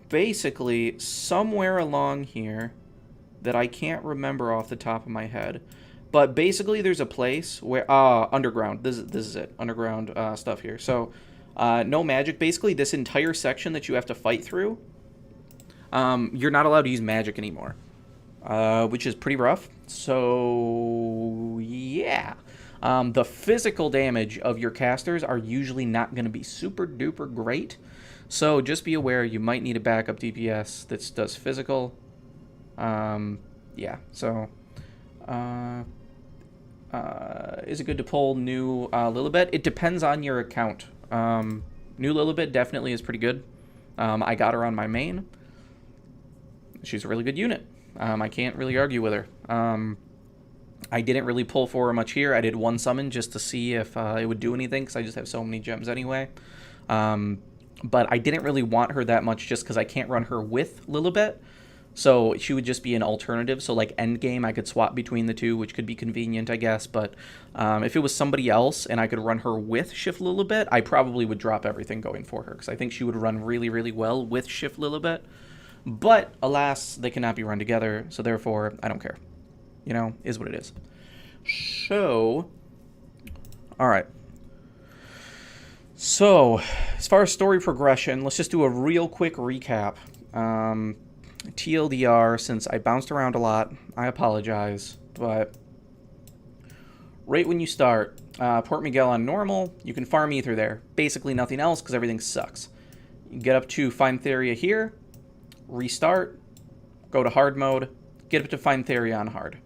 Basically, somewhere along here that I can't remember off the top of my head. But basically there's a place where... underground. This is it. Underground stuff here. So... no magic. Basically, this entire section that you have to fight through, you're not allowed to use magic anymore, which is pretty rough. So, yeah. The physical damage of your casters are usually not going to be super duper great. So, just be aware you might need a backup DPS that does physical. Yeah, so... is it good to pull new Lilibet? It depends on your account. New Lilibet definitely is pretty good. I got her on my main. She's a really good unit. I can't really argue with her. I didn't really pull for her much here. I did one summon just to see if it would do anything, because I just have so many gems anyway. But I didn't really want her that much just because I can't run her with Lilibet. So she would just be an alternative. So like endgame, I could swap between the two, which could be convenient, I guess. But if it was somebody else and I could run her with Shift Lilibet, I probably would drop everything going for her, because I think she would run really, really well with Shift Lilibet. But alas, they cannot be run together, so therefore I don't care. You know, is what it is. So, all right. So, as far as story progression, let's just do a real quick recap. TLDR, since I bounced around a lot, I apologize, but right when you start, Port Miguel on normal, you can farm ether there. Basically nothing else, because everything sucks. You get up to Find Theria here, restart, go to hard mode, get up to Find Theria on hard.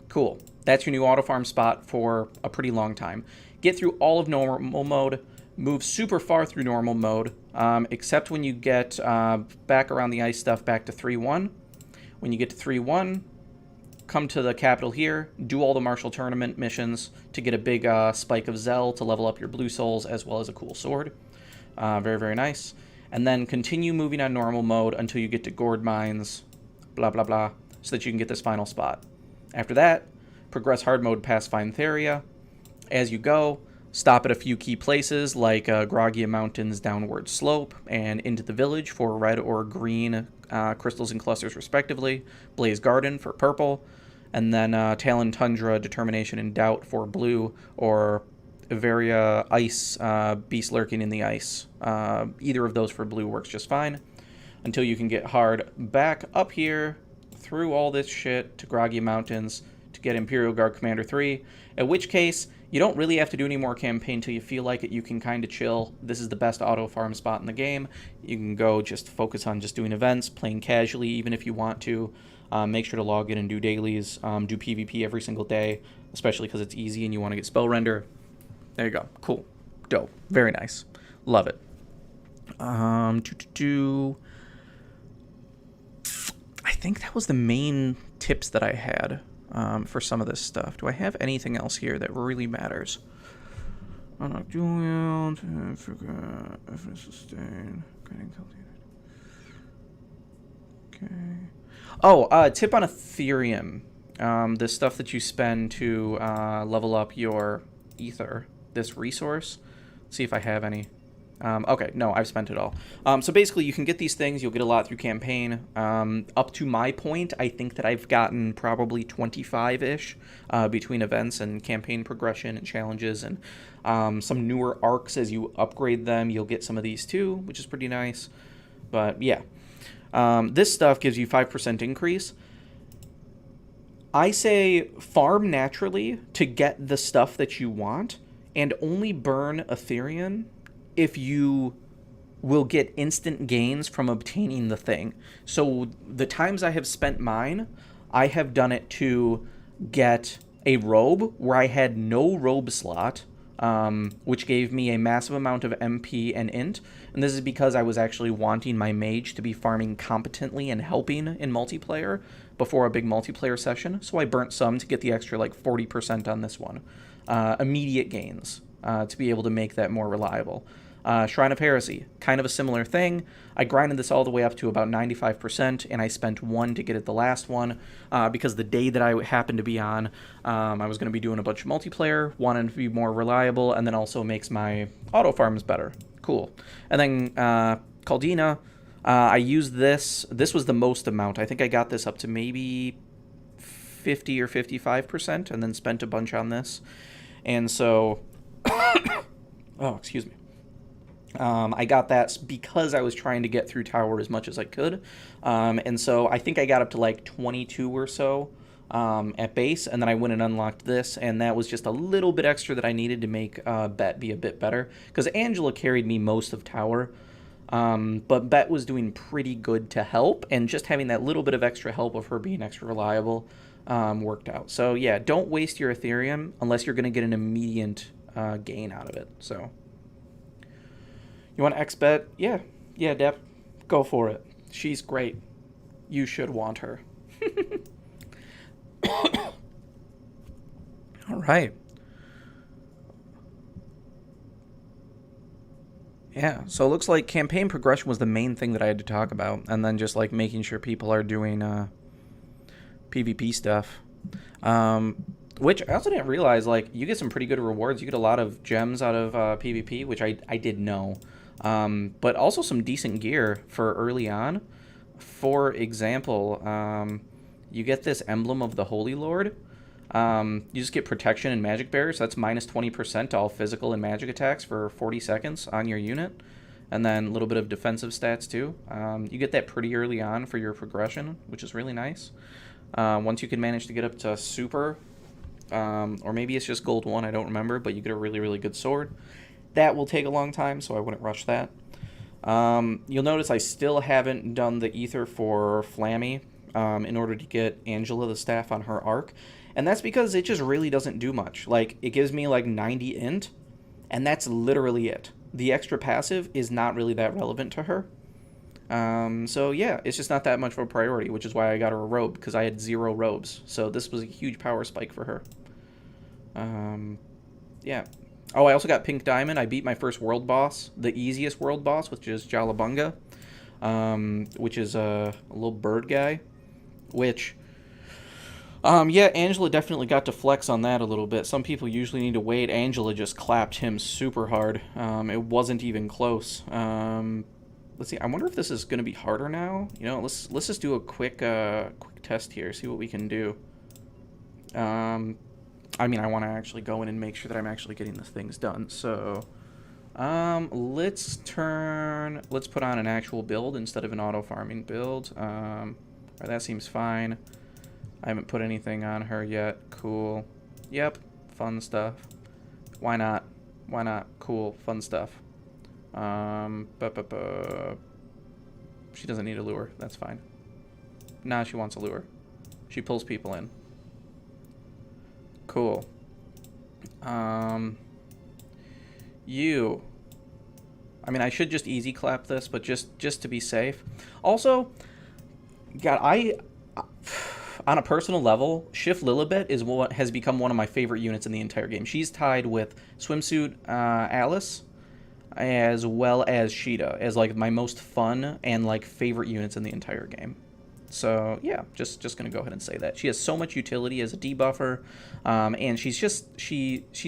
Cool. That's your new auto farm spot for a pretty long time. Get through all of normal mode, move super far through normal mode, except when you get back around the ice stuff back to 3-1. When you get to 3-1, come to the capital here, do all the Martial Tournament missions to get a big spike of Zell to level up your blue souls, as well as a cool sword. Very, very nice. And then continue moving on normal mode until you get to Gourd Mines, blah, blah, blah, so that you can get this final spot. After that, progress hard mode past Find Theria. As you go, stop at a few key places like Groggia Mountains downward slope and into the village for red or green crystals and clusters respectively, Blaze Garden for purple, and then Talon Tundra, Determination and Doubt for blue, or Averia Ice, Beast Lurking in the Ice. Either of those for blue works just fine, until you can get hard back up here through all this shit to Groggia Mountains to get Imperial Guard Commander 3, at which case you don't really have to do any more campaign till you feel like it. You can kind of chill. This is the best auto farm spot in the game. You can go just focus on just doing events, playing casually even if you want to. Make sure to log in and do dailies. Do PvP every single day, especially because it's easy and you want to get spell render. There you go. Cool. Dope. Very nice. Love it. I think that was the main tips that I had for some of this stuff. Do I have anything else here that really matters? Sustain. Okay. Oh, tip on Ethereum. The stuff that you spend to level up your ether. This resource. Let's see if I have any. Okay, no, I've spent it all. So basically, you can get these things. You'll get a lot through campaign. Up to my point, I think that I've gotten probably 25-ish between events and campaign progression and challenges and some newer arcs. As you upgrade them, you'll get some of these too, which is pretty nice. But yeah, this stuff gives you 5% increase. I say farm naturally to get the stuff that you want and only burn Ethereum if you will get instant gains from obtaining the thing. So the times I have spent mine, I have done it to get a robe where I had no robe slot, which gave me a massive amount of MP and int. And this is because I was actually wanting my mage to be farming competently and helping in multiplayer before a big multiplayer session. So I burnt some to get the extra like 40% on this one. Immediate gains to be able to make that more reliable. Shrine of Heresy, kind of a similar thing. I grinded this all the way up to about 95%, and I spent 1 to get it the last one, because the day that I happened to be on, I was going to be doing a bunch of multiplayer, wanted to be more reliable, and then also makes my auto farms better. Cool. And then Caldina, I used this. This was the most amount. I think I got this up to maybe 50 or 55%, and then spent a bunch on this. And so, oh, excuse me. I got that because I was trying to get through Tower as much as I could. And so I think I got up to like 22 or so at base, and then I went and unlocked this, and that was just a little bit extra that I needed to make Bet be a bit better, because Angela carried me most of Tower, but Bet was doing pretty good to help, and just having that little bit of extra help of her being extra reliable worked out. So yeah, don't waste your Ethereum unless you're going to get an immediate gain out of it. So you want to XBet? Yeah, Dep, go for it. She's great. You should want her. All right. Yeah, so it looks like campaign progression was the main thing that I had to talk about, and then just like making sure people are doing PvP stuff. Which I also didn't realize, like, you get some pretty good rewards. You get a lot of gems out of PvP, which I did know. But also some decent gear for early on. For example, you get this Emblem of the Holy Lord. You just get protection and magic barriers. That's minus 20% to all physical and magic attacks for 40 seconds on your unit. And then a little bit of defensive stats too. You get that pretty early on for your progression, which is really nice. Once you can manage to get up to super, or maybe it's just gold 1, I don't remember, but you get a really, really good sword. That will take a long time, so I wouldn't rush that. You'll notice I still haven't done the ether for Flammy in order to get Angela the staff on her arc. And that's because it just really doesn't do much. Like, it gives me like 90 int, and that's literally it. The extra passive is not really that relevant to her. So yeah, it's just not that much of a priority, which is why I got her a robe, because I had 0 robes. So this was a huge power spike for her. Yeah. Oh, I also got Pink Diamond. I beat my first world boss, the easiest world boss, which is Jalabunga, which is a little bird guy, which, yeah, Angela definitely got to flex on that a little bit. Some people usually need to wait. Angela just clapped him super hard. It wasn't even close. Let's see. I wonder if this is going to be harder now. You know, let's just do a quick test here, see what we can do. I mean, I want to actually go in and make sure that I'm actually getting the things done. So, let's put on an actual build instead of an auto farming build. That seems fine. I haven't put anything on her yet. Cool. Yep. Fun stuff. Why not? Why not? Cool. Fun stuff. She doesn't need a lure. That's fine. Nah, she wants a lure. She pulls people in. Cool. You. I mean, I should just easy clap this, but just to be safe. Also, God, on a personal level, Shift Lilibet is what has become one of my favorite units in the entire game. She's tied with Swimsuit Alice, as well as Sheeta, as like my most fun and like favorite units in the entire game. So yeah, just gonna go ahead and say that she has so much utility as a debuffer, and she's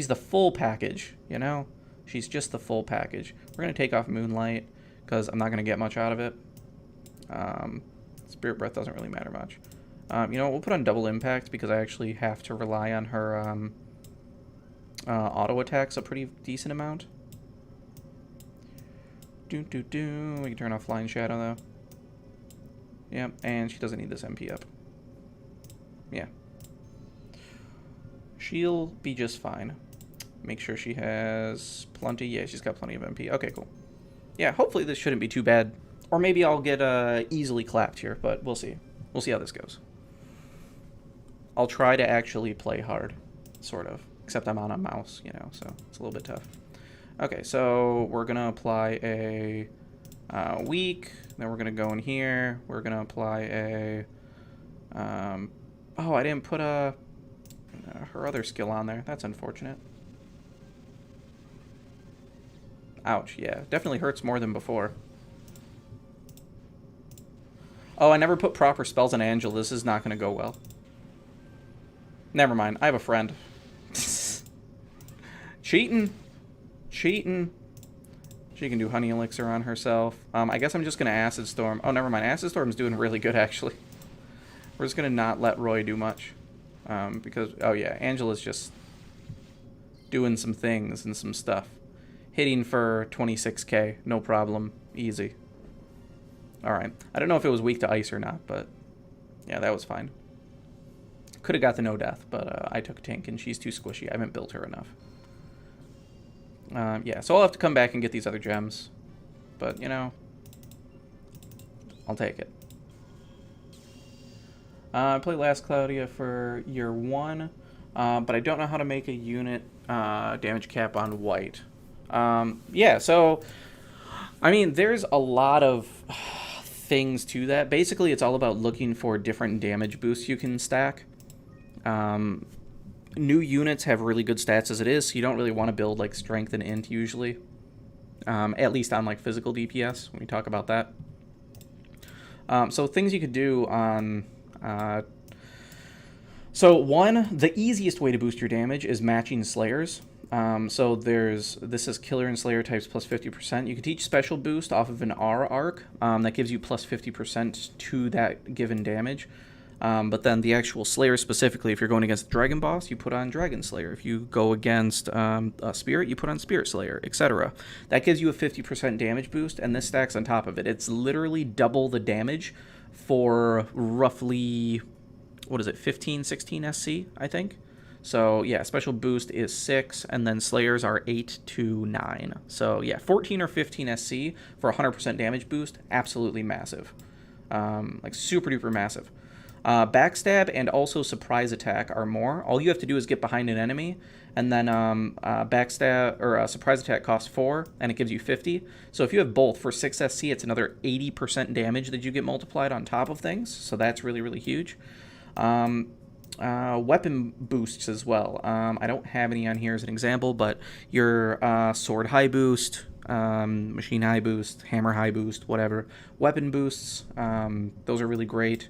the full package, you know. She's just the full package. We're going to take off Moonlight because I'm not going to get much out of it. Spirit Breath doesn't really matter much. You know, we'll put on Double Impact because I actually have to rely on her auto attacks a pretty decent amount. We can turn off Flying Shadow, though. Yep, and she doesn't need this MP up. Yeah. She'll be just fine. Make sure she has plenty. Yeah, she's got plenty of MP. Okay, cool. Yeah, hopefully this shouldn't be too bad. Or maybe I'll get easily clapped here, but we'll see. We'll see how this goes. I'll try to actually play hard, sort of. Except I'm on a mouse, you know, so it's a little bit tough. Okay, so we're going to apply a weak. Then we're going to go in here. We're going to apply a... oh, I didn't put her other skill on there. That's unfortunate. Ouch, yeah. Definitely hurts more than before. Oh, I never put proper spells on Angel. This is not going to go well. Never mind. I have a friend. Cheating. Cheating. She can do Honey Elixir on herself. I guess I'm just going to Acid Storm. Oh, never mind. Acid Storm's doing really good, actually. We're just going to not let Roy do much. Because, oh yeah, Angela's just doing some things and some stuff. Hitting for 26k. No problem. Easy. Alright. I don't know if it was weak to ice or not, but yeah, that was fine. Could have got the no death, but I took Tink and she's too squishy. I haven't built her enough. Yeah, so I'll have to come back and get these other gems. But, you know, I'll take it. I played last Claudia for year 1, but I don't know how to make a unit damage cap on white. Yeah, so, I mean, there's a lot of things to that. Basically, it's all about looking for different damage boosts you can stack. New units have really good stats as it is, so you don't really want to build like strength and int usually. At least on like physical DPS when we talk about that. So things you could do on so one, the easiest way to boost your damage is matching Slayers. So this is Killer and Slayer types plus 50%. You can teach Special Boost off of an R arc that gives you plus 50% to that given damage. But then the actual Slayer specifically, if you're going against the Dragon Boss, you put on Dragon Slayer. If you go against a Spirit, you put on Spirit Slayer, etc. That gives you a 50% damage boost, and this stacks on top of it. It's literally double the damage for roughly, what is it, 15, 16 SC, I think? So, yeah, Special Boost is 6, and then Slayers are 8 to 9. So, yeah, 14 or 15 SC for 100% damage boost, absolutely massive. Like, super duper massive. Backstab and also Surprise Attack are more. All you have to do is get behind an enemy, and then Backstab or Surprise Attack costs 4, and it gives you 50. So if you have both for 6 SC, it's another 80% damage that you get multiplied on top of things. So that's really, really huge. Weapon boosts as well. I don't have any on here as an example, but your Sword High Boost, Machine High Boost, Hammer High Boost, whatever. Weapon boosts, those are really great.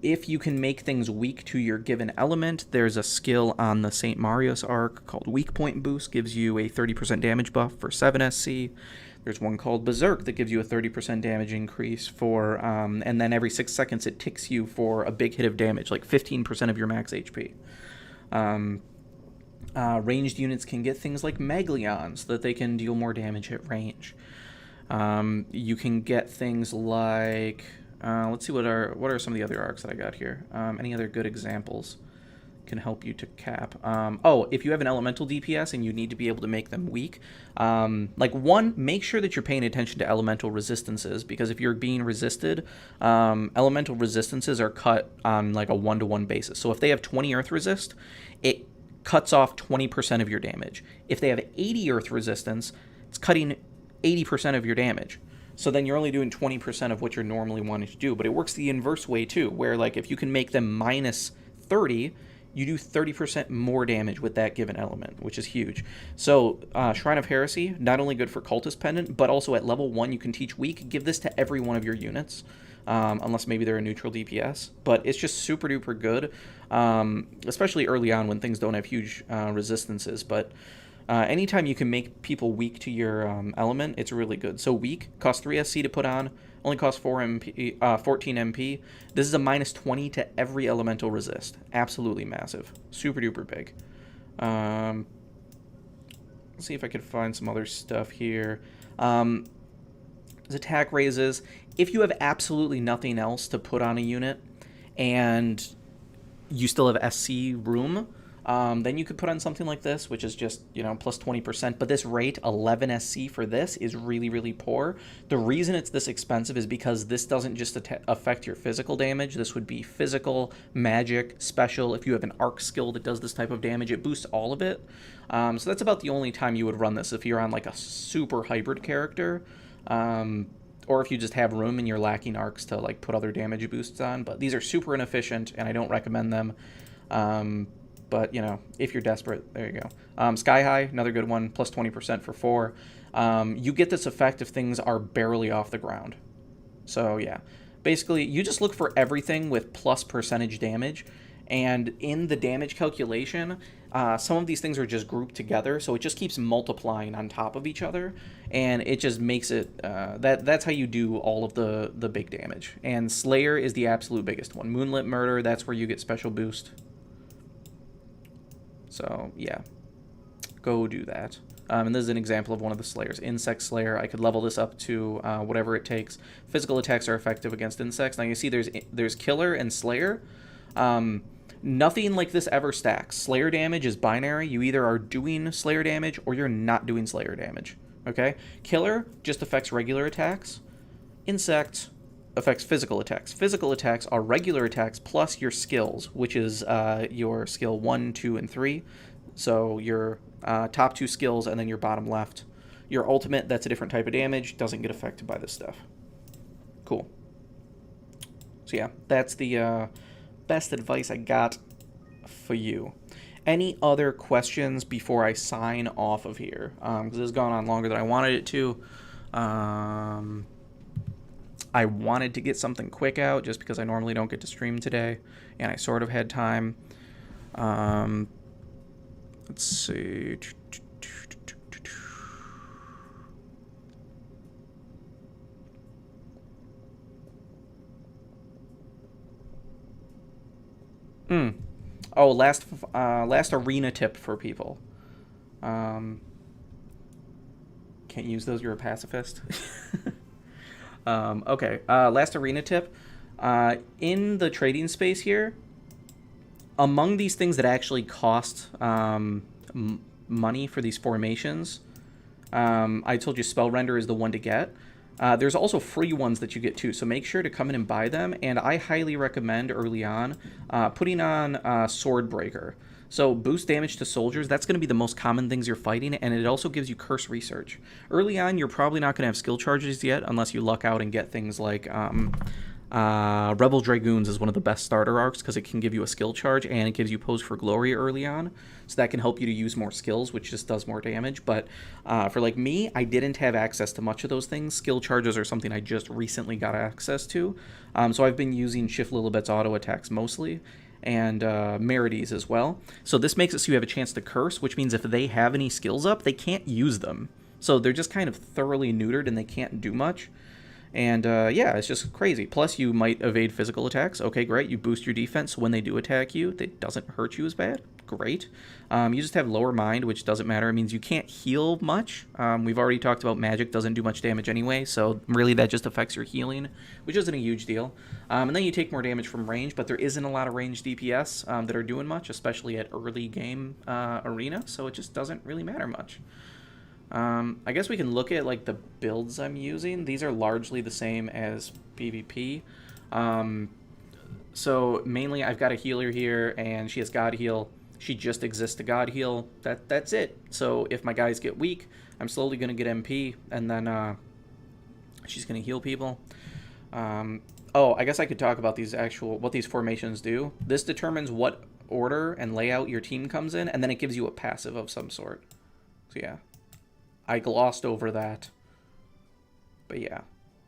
If you can make things weak to your given element, there's a skill on the St. Marius arc called Weak Point Boost, gives you a 30% damage buff for 7 SC. There's one called Berserk that gives you a 30% damage increase for, and then every 6 seconds it ticks you for a big hit of damage, like 15% of your max HP. Ranged units can get things like Meglions, so that they can deal more damage at range. You can get things like... let's see what are some of the other arcs that I got here. Any other good examples can help you to cap. Oh, if you have an elemental DPS and you need to be able to make them weak, like one, make sure that you're paying attention to elemental resistances, because if you're being resisted, elemental resistances are cut on like a 1-to-1 basis. So if they have 20 earth resist, it cuts off 20% of your damage. If they have 80 earth resistance, it's cutting 80% of your damage. So then you're only doing 20% of what you're normally wanting to do. But it works the inverse way too, where like if you can make them minus 30, you do 30% more damage with that given element, which is huge. So Shrine of Heresy, not only good for Cultist Pendant, but also at level 1 you can teach weak. Give this to every one of your units, unless maybe they're a neutral DPS. But it's just super duper good, especially early on when things don't have huge resistances. But Anytime you can make people weak to your element, it's really good. So weak, costs 3 SC to put on, only costs 14 MP. This is a minus 20 to every elemental resist. Absolutely massive. Super duper big. Let's see if I could find some other stuff here. His attack raises. If you have absolutely nothing else to put on a unit and you still have SC room, then you could put on something like this, which is just, plus 20%. But this rate, 11 SC for this, is really, really poor. The reason it's this expensive is because this doesn't just affect your physical damage. This would be physical, magic, special. If you have an arc skill that does this type of damage, it boosts all of it. So that's about the only time you would run this, if you're on like a super hybrid character. Or if you just have room and you're lacking arcs to like put other damage boosts on. But these are super inefficient, and I don't recommend them. But, if you're desperate, there you go. Sky High, another good one, plus 20% for 4. You get this effect if things are barely off the ground. So, yeah. Basically, you just look for everything with plus percentage damage. And in the damage calculation, some of these things are just grouped together, so it just keeps multiplying on top of each other, and it just makes it, that's how you do all of the big damage. And Slayer is the absolute biggest one. Moonlit Murder, that's where you get special boost. So, yeah. Go do that. And this is an example of one of the Slayers. Insect Slayer, I could level this up to whatever it takes. Physical attacks are effective against insects. Now you see there's Killer and Slayer. Nothing like this ever stacks. Slayer damage is binary. You either are doing Slayer damage or you're not doing Slayer damage. Okay? Killer just affects regular attacks. Insect affects physical attacks. Physical attacks are regular attacks plus your skills, which is your skill 1, 2, and 3. So your top 2 skills and then your bottom left. Your ultimate, that's a different type of damage, doesn't get affected by this stuff. Cool. So yeah, that's the best advice I got for you. Any other questions before I sign off of here? Because this has gone on longer than I wanted it to. I wanted to get something quick out just because I normally don't get to stream today, and I sort of had time. Let's see. Oh, last arena tip for people. Can't use those. You're a pacifist. Okay. Last arena tip. In the trading space here, among these things that actually cost money for these formations, I told you Spell Render is the one to get. There's also free ones that you get too, so make sure to come in and buy them. And I highly recommend early on putting on Sword Breaker. So boost damage to soldiers, that's going to be the most common things you're fighting, and it also gives you curse research. Early on, you're probably not going to have skill charges yet, unless you luck out and get things like Rebel Dragoons is one of the best starter arcs because it can give you a skill charge and it gives you Pose for Glory early on. So that can help you to use more skills, which just does more damage. But for like me, I didn't have access to much of those things. Skill charges are something I just recently got access to. So I've been using Shift Lilibet's auto attacks mostly, and Merides as well. So this makes it so you have a chance to curse, which means if they have any skills up, they can't use them. So they're just kind of thoroughly neutered and they can't do much. And yeah, it's just crazy. Plus, you might evade physical attacks. Okay, great. You boost your defense, so when they do attack you, it doesn't hurt you as bad. Great. You just have lower mind, which doesn't matter. It means you can't heal much. We've already talked about magic doesn't do much damage anyway, so really that just affects your healing, which isn't a huge deal. And then you take more damage from range, but there isn't a lot of range DPS that are doing much, especially at early game arena, so it just doesn't really matter much. I guess we can look at like the builds I'm using. These are largely the same as PvP. So mainly I've got a healer here and she has God Heal. She just exists to God Heal. That's it. So if my guys get weak, I'm slowly going to get MP and then she's going to heal people. Oh, I guess I could talk about what these formations do. This determines what order and layout your team comes in, and then it gives you a passive of some sort. So yeah. I glossed over that. But yeah,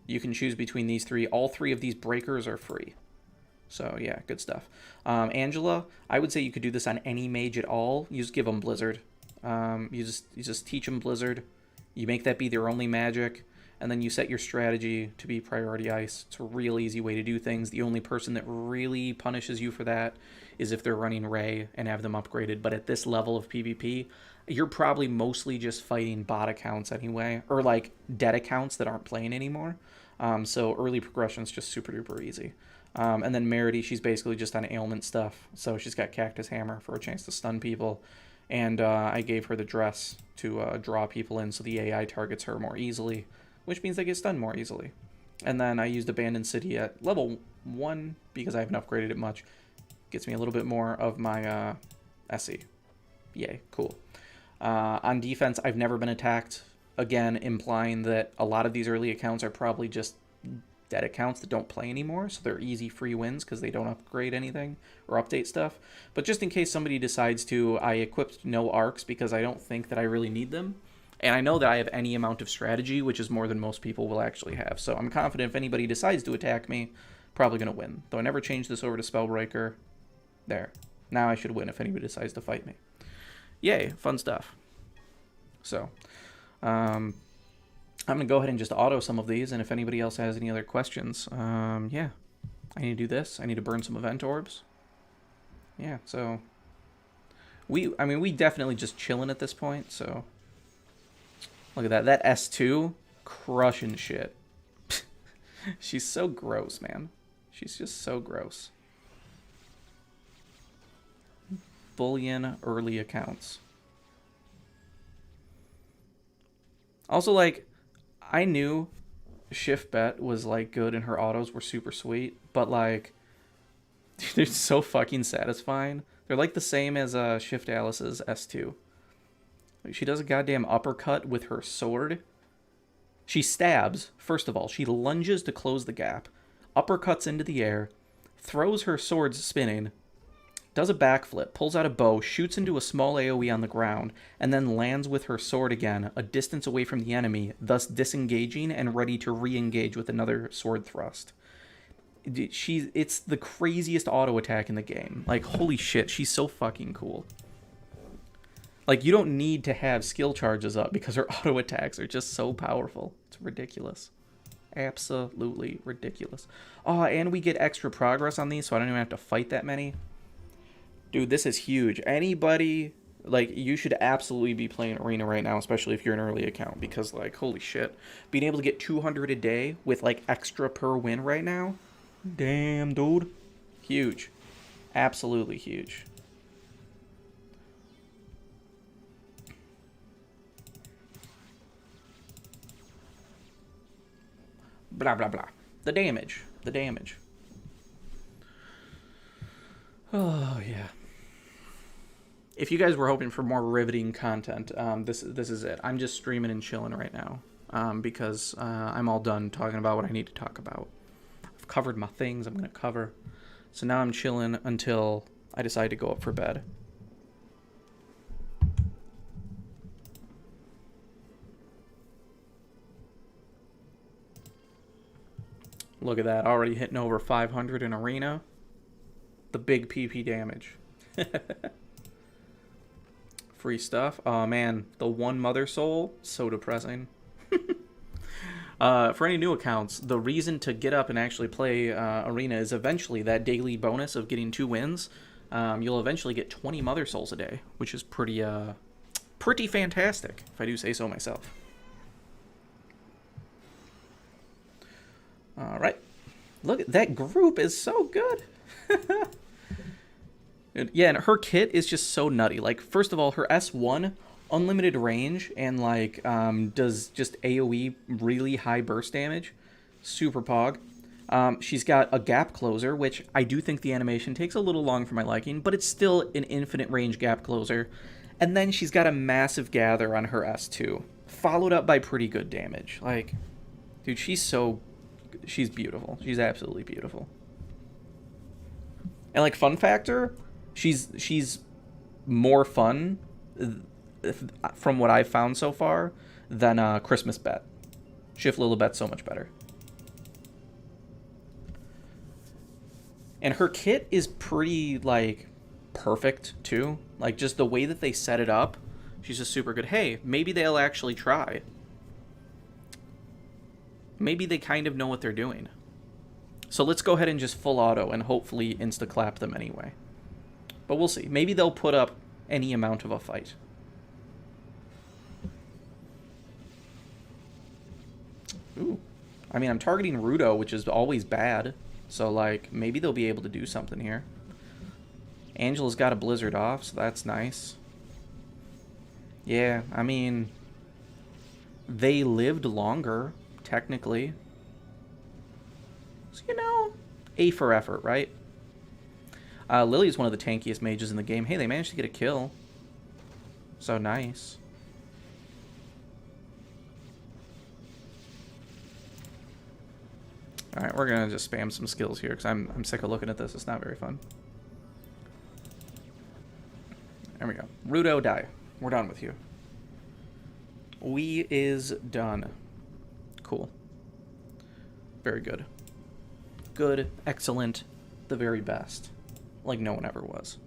you can choose between these three. All three of these breakers are free. So yeah, good stuff. Angela, I would say you could do this on any mage at all. You just give them Blizzard. You just teach them Blizzard. You make that be their only magic, and then you set your strategy to be priority ice. It's a real easy way to do things. The only person that really punishes you for that is if they're running Ray and have them upgraded. But at this level of PvP, you're probably mostly just fighting bot accounts anyway, or like dead accounts that aren't playing anymore. So early progression is just super duper easy. And then Merity, she's basically just on ailment stuff. So she's got Cactus Hammer for a chance to stun people. And I gave her the dress to draw people in so the AI targets her more easily, which means they get stunned more easily. And then I used Abandoned City at level 1 because I haven't upgraded it much. Gets me a little bit more of my SE. Yay, cool. On defense, I've never been attacked. Again, implying that a lot of these early accounts are probably just dead accounts that don't play anymore, so they're easy free wins because they don't upgrade anything or update stuff. But just in case somebody decides to, I equipped no arcs because I don't think that I really need them. And I know that I have any amount of strategy, which is more than most people will actually have. So I'm confident if anybody decides to attack me, probably going to win. Though I never changed this over to Spellbreaker. There. Now I should win if anybody decides to fight me. Yay, fun stuff. So, I'm going to go ahead and just auto some of these, and if anybody else has any other questions, yeah. I need to do this. I need to burn some event orbs. Yeah, so... we definitely just chilling at this point, so... Look at that. That S2, crushing shit. She's so gross, man. She's just so gross. Bullion early accounts. Also, like, I knew Shift Bet was, like, good and her autos were super sweet, but, like, they're so fucking satisfying. They're, like, the same as Shift Alice's S2. Like, she does a goddamn uppercut with her sword. She stabs, first of all. She lunges to close the gap, uppercuts into the air, throws her swords spinning, does a backflip, pulls out a bow, shoots into a small AoE on the ground, and then lands with her sword again, a distance away from the enemy, thus disengaging and ready to re-engage with another sword thrust. It's the craziest auto attack in the game. Like, holy shit, she's so fucking cool. Like, you don't need to have skill charges up because her auto attacks are just so powerful. It's ridiculous. Absolutely ridiculous. Oh, and we get extra progress on these, so I don't even have to fight that many. Dude, this is huge. Anybody, like, you should absolutely be playing Arena right now, especially if you're an early account, because, like, holy shit. Being able to get 200 a day with, like, extra per win right now? Damn, dude. Huge. Absolutely huge. Blah, blah, blah. The damage. The damage. Oh, yeah. If you guys were hoping for more riveting content, this is it. I'm just streaming and chilling right now because I'm all done talking about what I need to talk about. I've covered my things I'm going to cover. So now I'm chilling until I decide to go up for bed. Look at that. Already hitting over 500 in Arena. The big PP damage. Free stuff. Oh man, the one Mother Soul, so depressing. For any new accounts, the reason to get up and actually play Arena is eventually that daily bonus of getting 2 wins. You'll eventually get 20 Mother Souls a day, which is pretty fantastic, if I do say so myself. All right, look, that group is so good. Yeah, and her kit is just so nutty. Like, first of all, her S1, unlimited range, and, like, does just AoE really high burst damage. Super pog. She's got a gap closer, which I do think the animation takes a little long for my liking, but it's still an infinite range gap closer. And then she's got a massive gather on her S2, followed up by pretty good damage. Like, dude, she's beautiful. She's absolutely beautiful. And, like, fun factor, she's more fun, from what I've found so far, than Christmas Bet. Shift Lilibet's so much better. And her kit is pretty, like, perfect, too. Like, just the way that they set it up, She's just super good. Hey, maybe they'll actually try. Maybe they kind of know what they're doing. So let's go ahead and just full auto and hopefully insta-clap them anyway. But we'll see. Maybe they'll put up any amount of a fight. Ooh. I mean, I'm targeting Rudo, which is always bad. So, like, maybe they'll be able to do something here. Angela's got a Blizzard off, so that's nice. Yeah, I mean, they lived longer, technically. So, you know, A for effort, right? Lily's one of the tankiest mages in the game. Hey, they managed to get a kill. So nice. Alright, we're going to just spam some skills here because I'm sick of looking at this. It's not very fun. There we go. Rudo, die. We're done with you. We is done. Cool. Very good. Good, excellent, the very best. Like no one ever was.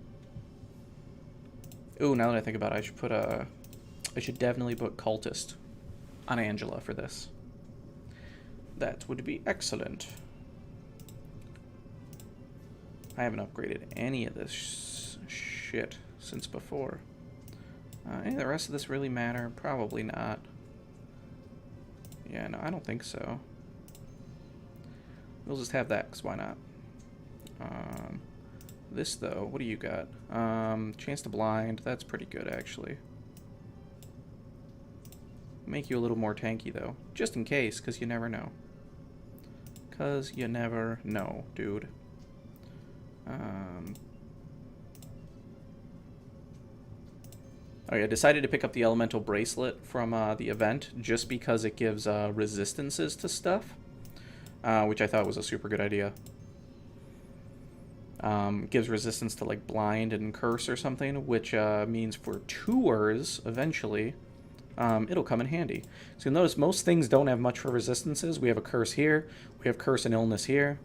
Ooh, now that I think about it, I should definitely put Cultist on Angela for this. That would be excellent. I haven't upgraded any of this shit since before. Any of the rest of this really matter? Probably not. Yeah, no, I don't think so. We'll just have that, because why not? This, though, what do you got? Chance to blind. That's pretty good, actually. Make you a little more tanky, though. Just in case, because you never know. Because you never know, dude. Okay, I decided to pick up the Elemental Bracelet from the event just because it gives resistances to stuff, which I thought was a super good idea. Gives resistance to like blind and curse or something, which means for tours eventually it'll come in handy. So you'll notice most things don't have much for resistances. We have a curse here, we have curse and illness here.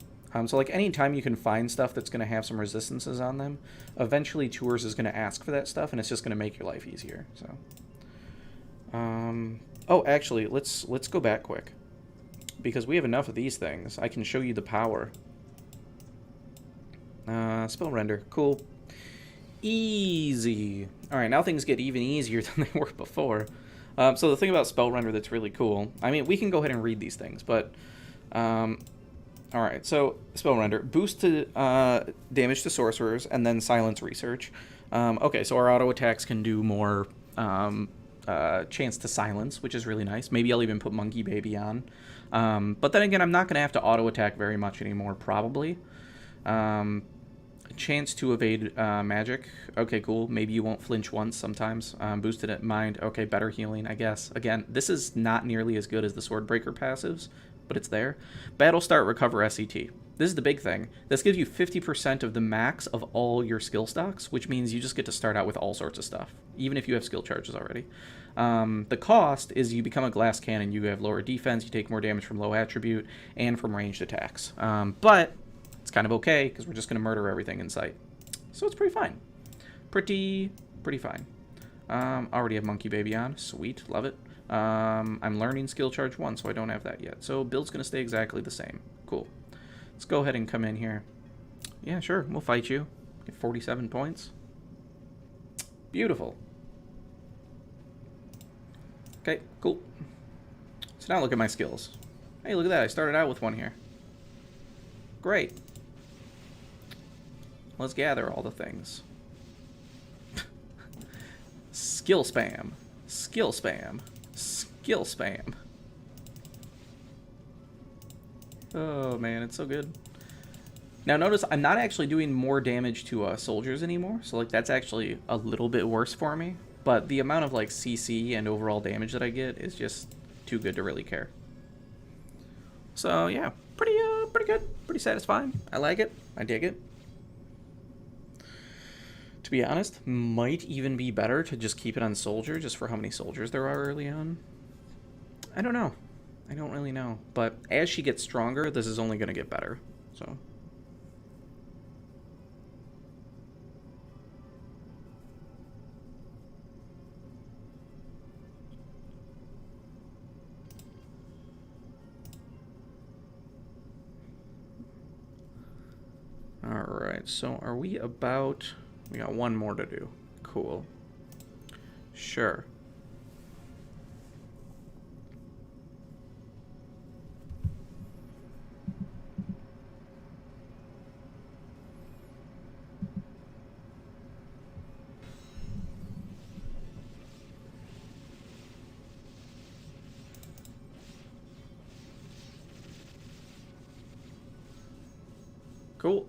So like anytime you can find stuff that's going to have some resistances on them, eventually tours is going to ask for that stuff, and it's just going to make your life easier. So oh, actually, let's go back quick, because we have enough of these things. I can show you the power. Spell render. Cool. Easy. Alright, now things get even easier than they were before. So the thing about spell render that's really cool, I mean, we can go ahead and read these things, but alright, so spell render. Boost to damage to sorcerers, and then silence research. Okay, so our auto attacks can do more chance to silence, which is really nice. Maybe I'll even put Monkey Baby on. But then again, I'm not going to have to auto attack very much anymore, probably. Chance to evade magic. Okay, cool. Maybe you won't flinch once sometimes. Boosted at mind. Okay, better healing, I guess. Again, this is not nearly as good as the Swordbreaker passives, but it's there. Battle start, recover SET. This is the big thing. This gives you 50% of the max of all your skill stocks, which means you just get to start out with all sorts of stuff, even if you have skill charges already. The cost is you become a glass cannon. You have lower defense, you take more damage from low attribute, and from ranged attacks. But it's kind of okay, because we're just going to murder everything in sight. So it's pretty fine. Pretty fine. Already have Monkey Baby on. Sweet. Love it. I'm learning skill charge 1, so I don't have that yet. So build's going to stay exactly the same. Cool. Let's go ahead and come in here. Yeah, sure. We'll fight you. Get 47 points. Beautiful. Okay, cool. So now look at my skills. Hey, look at that. I started out with one here. Great. Let's gather all the things. Skill spam. Skill spam. Skill spam. Oh man, it's so good. Now notice I'm not actually doing more damage to soldiers anymore, so like that's actually a little bit worse for me. But the amount of like CC and overall damage that I get is just too good to really care. So yeah, pretty good, pretty satisfying. I like it. I dig it. To be honest, might even be better to just keep it on soldier, just for how many soldiers there are early on. I don't know. I don't really know. But as she gets stronger, this is only going to get better. So. Alright, so are we about... We got one more to do. Cool. Sure. Cool.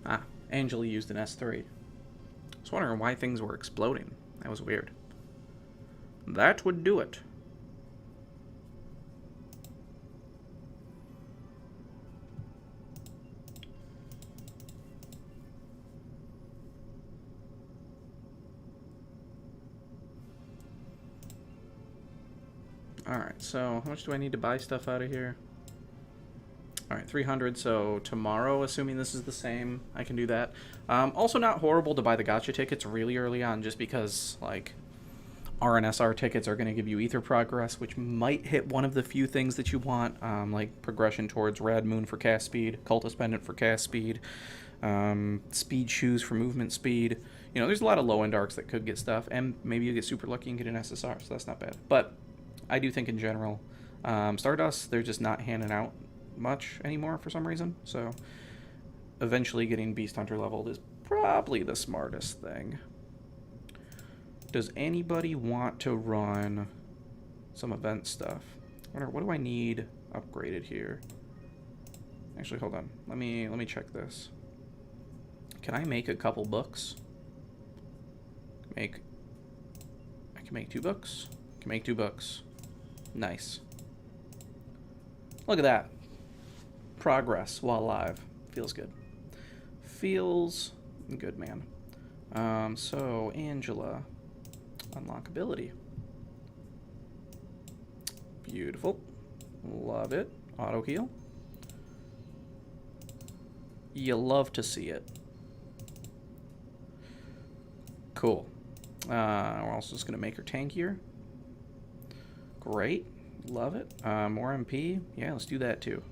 Ah, Angela used an S3. I was wondering why things were exploding. That was weird. That would do it. Alright, so how much do I need to buy stuff out of here? Alright, 300, so tomorrow, assuming this is the same, I can do that. Also not horrible to buy the gacha tickets really early on, just because, like, RNSR tickets are going to give you ether progress, which might hit one of the few things that you want, like progression towards Rad Moon for cast speed, Cultist Pendant for cast speed, speed shoes for movement speed. You know, there's a lot of low-end arcs that could get stuff, and maybe you get super lucky and get an SSR, so that's not bad. But I do think in general, Stardust, they're just not handing out much anymore for some reason, so eventually getting Beast Hunter leveled is probably the smartest thing. Does anybody want to run some event stuff? What do I need upgraded here? Actually, hold on. Let me check this. Can I make a couple books? I can make 2 books. I can make 2 books. Nice. Look at that. Progress while alive. Feels good. Feels good, man. So, Angela. Unlockability. Beautiful. Love it. Auto heal. You love to see it. Cool. We're also just going to make her tankier. Great. Love it. More MP. Yeah, let's do that too.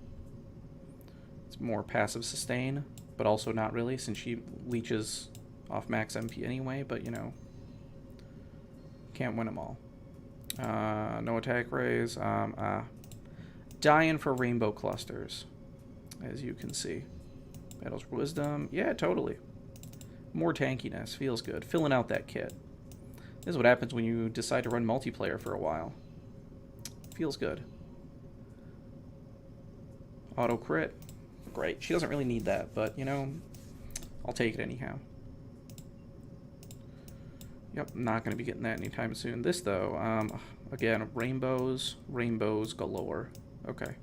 It's more passive sustain, but also not really, since she leeches off max MP anyway, but you know, can't win them all. No attack raise. Dying for rainbow clusters, as you can see. Battles for wisdom. Yeah, totally. More tankiness. Feels good. Filling out that kit. This is what happens when you decide to run multiplayer for a while. Feels good. Auto crit. Great. She doesn't really need that, but, you know, I'll take it anyhow. Yep, not going to be getting that anytime soon. This, though, again, rainbows galore. Okay.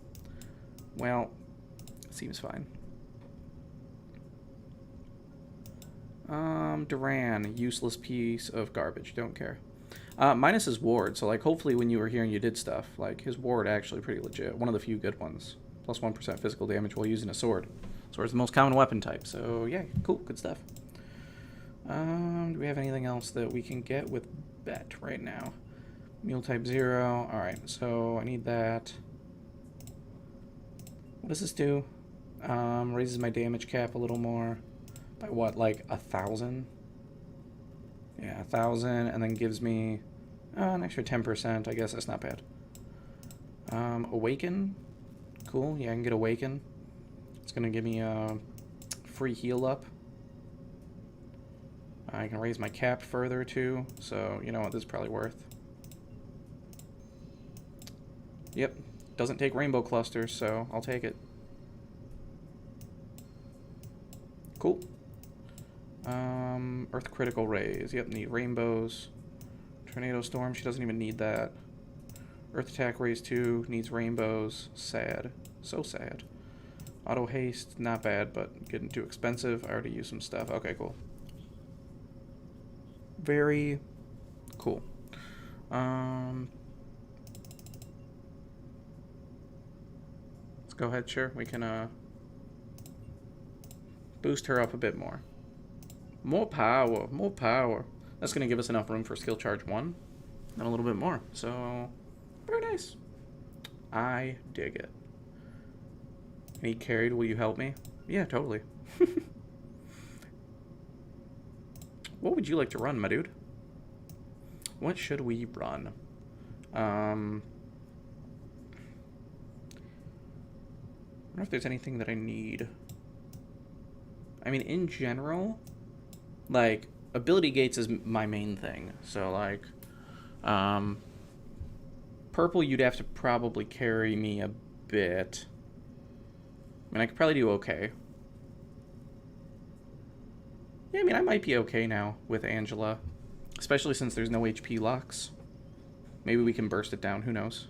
Well, seems fine. Duran, useless piece of garbage. Don't care. Minus his ward, so, like, hopefully when you were here and you did stuff, like, his ward actually pretty legit. One of the few good ones. Plus 1% physical damage while using a sword. Sword's the most common weapon type, so, yeah, cool, good stuff. Do we have anything else that we can get with Bet right now? Mule type 0. Alright, so I need that. What does this do? Raises my damage cap a little more. By what, like 1,000? Yeah, 1,000, and then gives me an extra 10%. I guess that's not bad. Awaken. Cool, yeah, I can get Awaken. It's going to give me a free heal up. I can raise my cap further, too. So, you know what, this is probably worth. Yep, doesn't take rainbow clusters, so I'll take it. Cool. Earth critical raise. Yep, need rainbows. Tornado storm, she doesn't even need that. Earth attack raise 2, needs rainbows. Sad. So sad. Auto haste, not bad, but getting too expensive. I already used some stuff. Okay, cool. Very cool. Let's Go ahead, sure. We can boost her up a bit more. More power, more power. That's going to give us enough room for skill charge 1 and a little bit more. So, very nice. I dig it. Need carried, will you help me? Yeah, totally. What would you like to run, my dude? What should we run? I wonder if there's anything that I need. I mean, in general, like, ability gates is my main thing. So, like, purple, you'd have to probably carry me a bit. I mean, I could probably do okay. Yeah, I mean, I might be okay now with Angela. Especially since there's no HP locks. Maybe we can burst it down, who knows.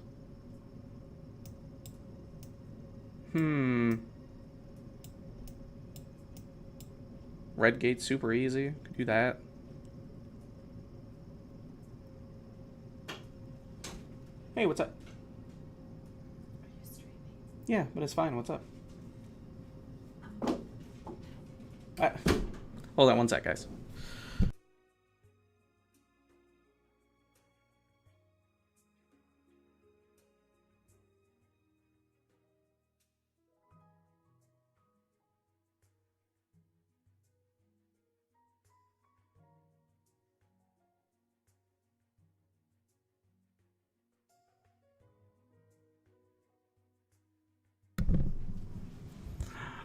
Red gate's super easy. Could do that. Hey, what's up? Are you streaming? Yeah, but it's fine. What's up? Hold on one sec, guys.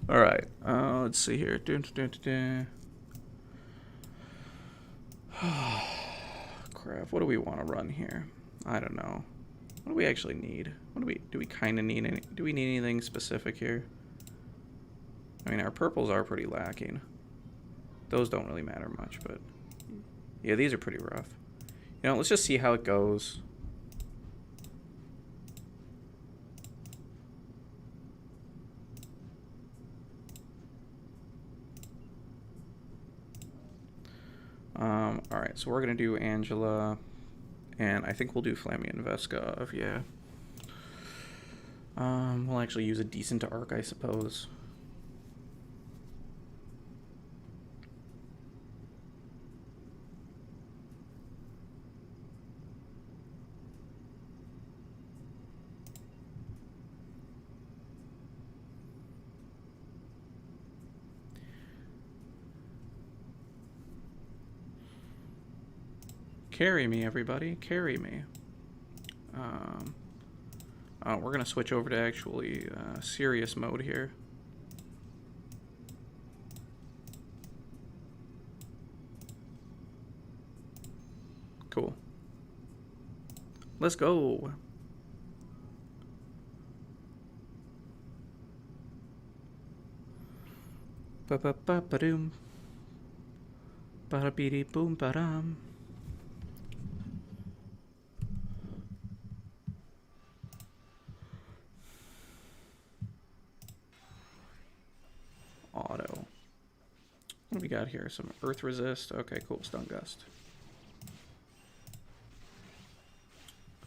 All right. Let's see here. Crap. What do we want to run here? I don't know. What do we actually need? What do we kind of need? Do we need anything specific here? I mean, our purples are pretty lacking. Those don't really matter much, but yeah, these are pretty rough. You know, let's just see how it goes. Alright, so we're gonna do Angela, and I think we'll do Flamian Veskov, yeah. We'll actually use a decent arc, I suppose. Carry me, everybody. Carry me. We're going to switch over to actually serious mode here. Cool. Let's go. Ba-ba-ba-ba-doom. Ba-da-bee-dee-boom-ba-dum. Auto. What do we got here? Some earth resist. Okay, cool. Stun gust.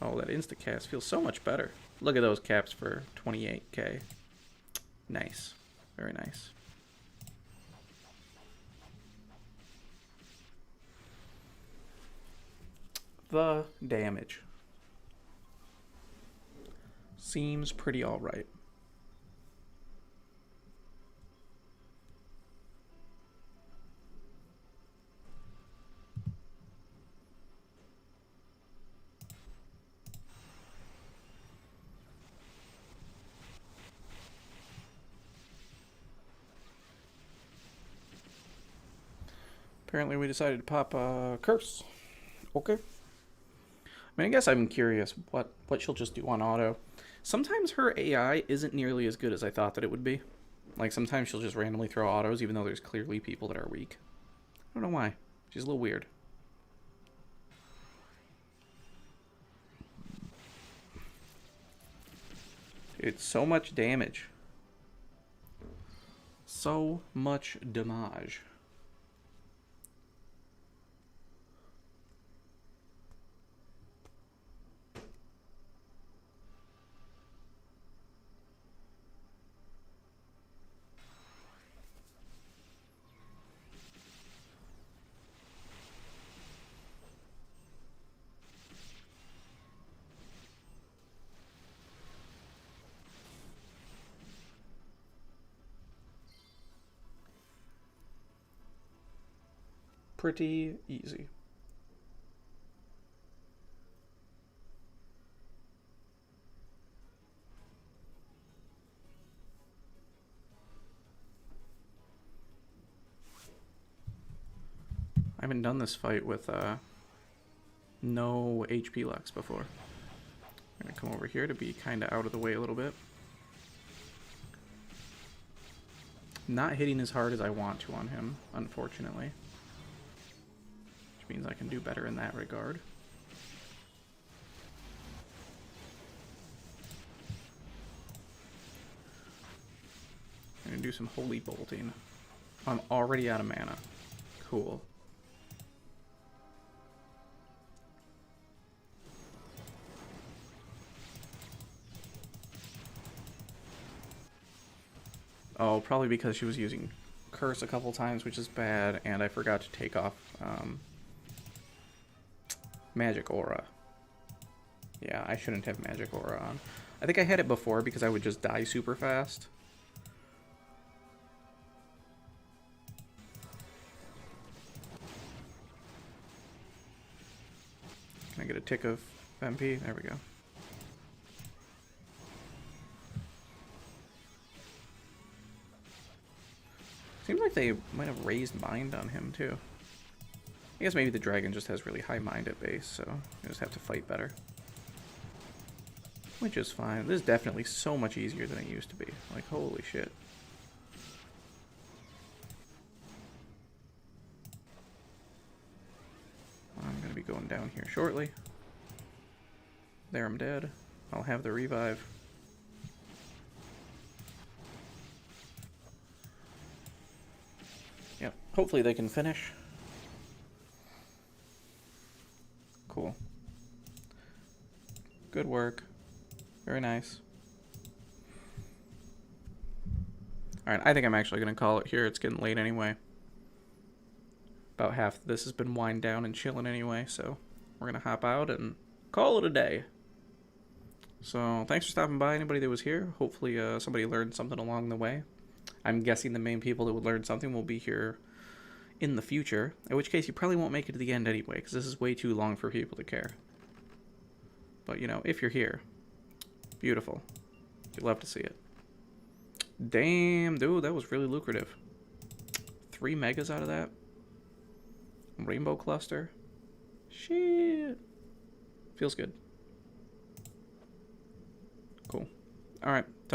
Oh, that insta cast feels so much better. Look at those caps for 28k. Nice. Very nice. The damage seems pretty alright. Apparently we decided to pop a curse. Okay. I mean, I guess I'm curious what she'll just do on auto. Sometimes her AI isn't nearly as good as I thought that it would be. Like, sometimes she'll just randomly throw autos even though there's clearly people that are weak. I don't know why. She's a little weird. It's so much damage. So much damage. pretty easy. I haven't done this fight with no HP Lux before. I'm gonna come over here to be kind of out of the way a little bit. Not hitting as hard as I want to on him, unfortunately. Which means I can do better in that regard. I'm gonna do some holy bolting. I'm already out of mana. Cool. Oh, probably because she was using Curse a couple times, which is bad, and I forgot to take off Magic Aura. Yeah, I shouldn't have Magic Aura on. I think I had it before because I would just die super fast. Can I get a tick of MP? There we go. Seems like they might have raised mind on him, too. I guess maybe the dragon just has really high mind at base, so you just have to fight better. Which is fine. This is definitely so much easier than it used to be. Like, holy shit. I'm going to be going down here shortly. There, I'm dead. I'll have the revive. Yep, hopefully they can finish. Cool. Good work. Very nice. Alright, I think I'm actually going to call it here. It's getting late anyway. About half of this has been wind down and chilling anyway, so we're going to hop out and call it a day. So, thanks for stopping by, anybody that was here. Hopefully somebody learned something along the way. I'm guessing the main people that would learn something will be here in the future, in which case you probably won't make it to the end anyway, because this is way too long for people to care. But, you know, if you're here, beautiful. You'd love to see it. Damn, dude, that was really lucrative. 3 megas out of that. Rainbow cluster. Shit. Feels good. Cool. Alright, talk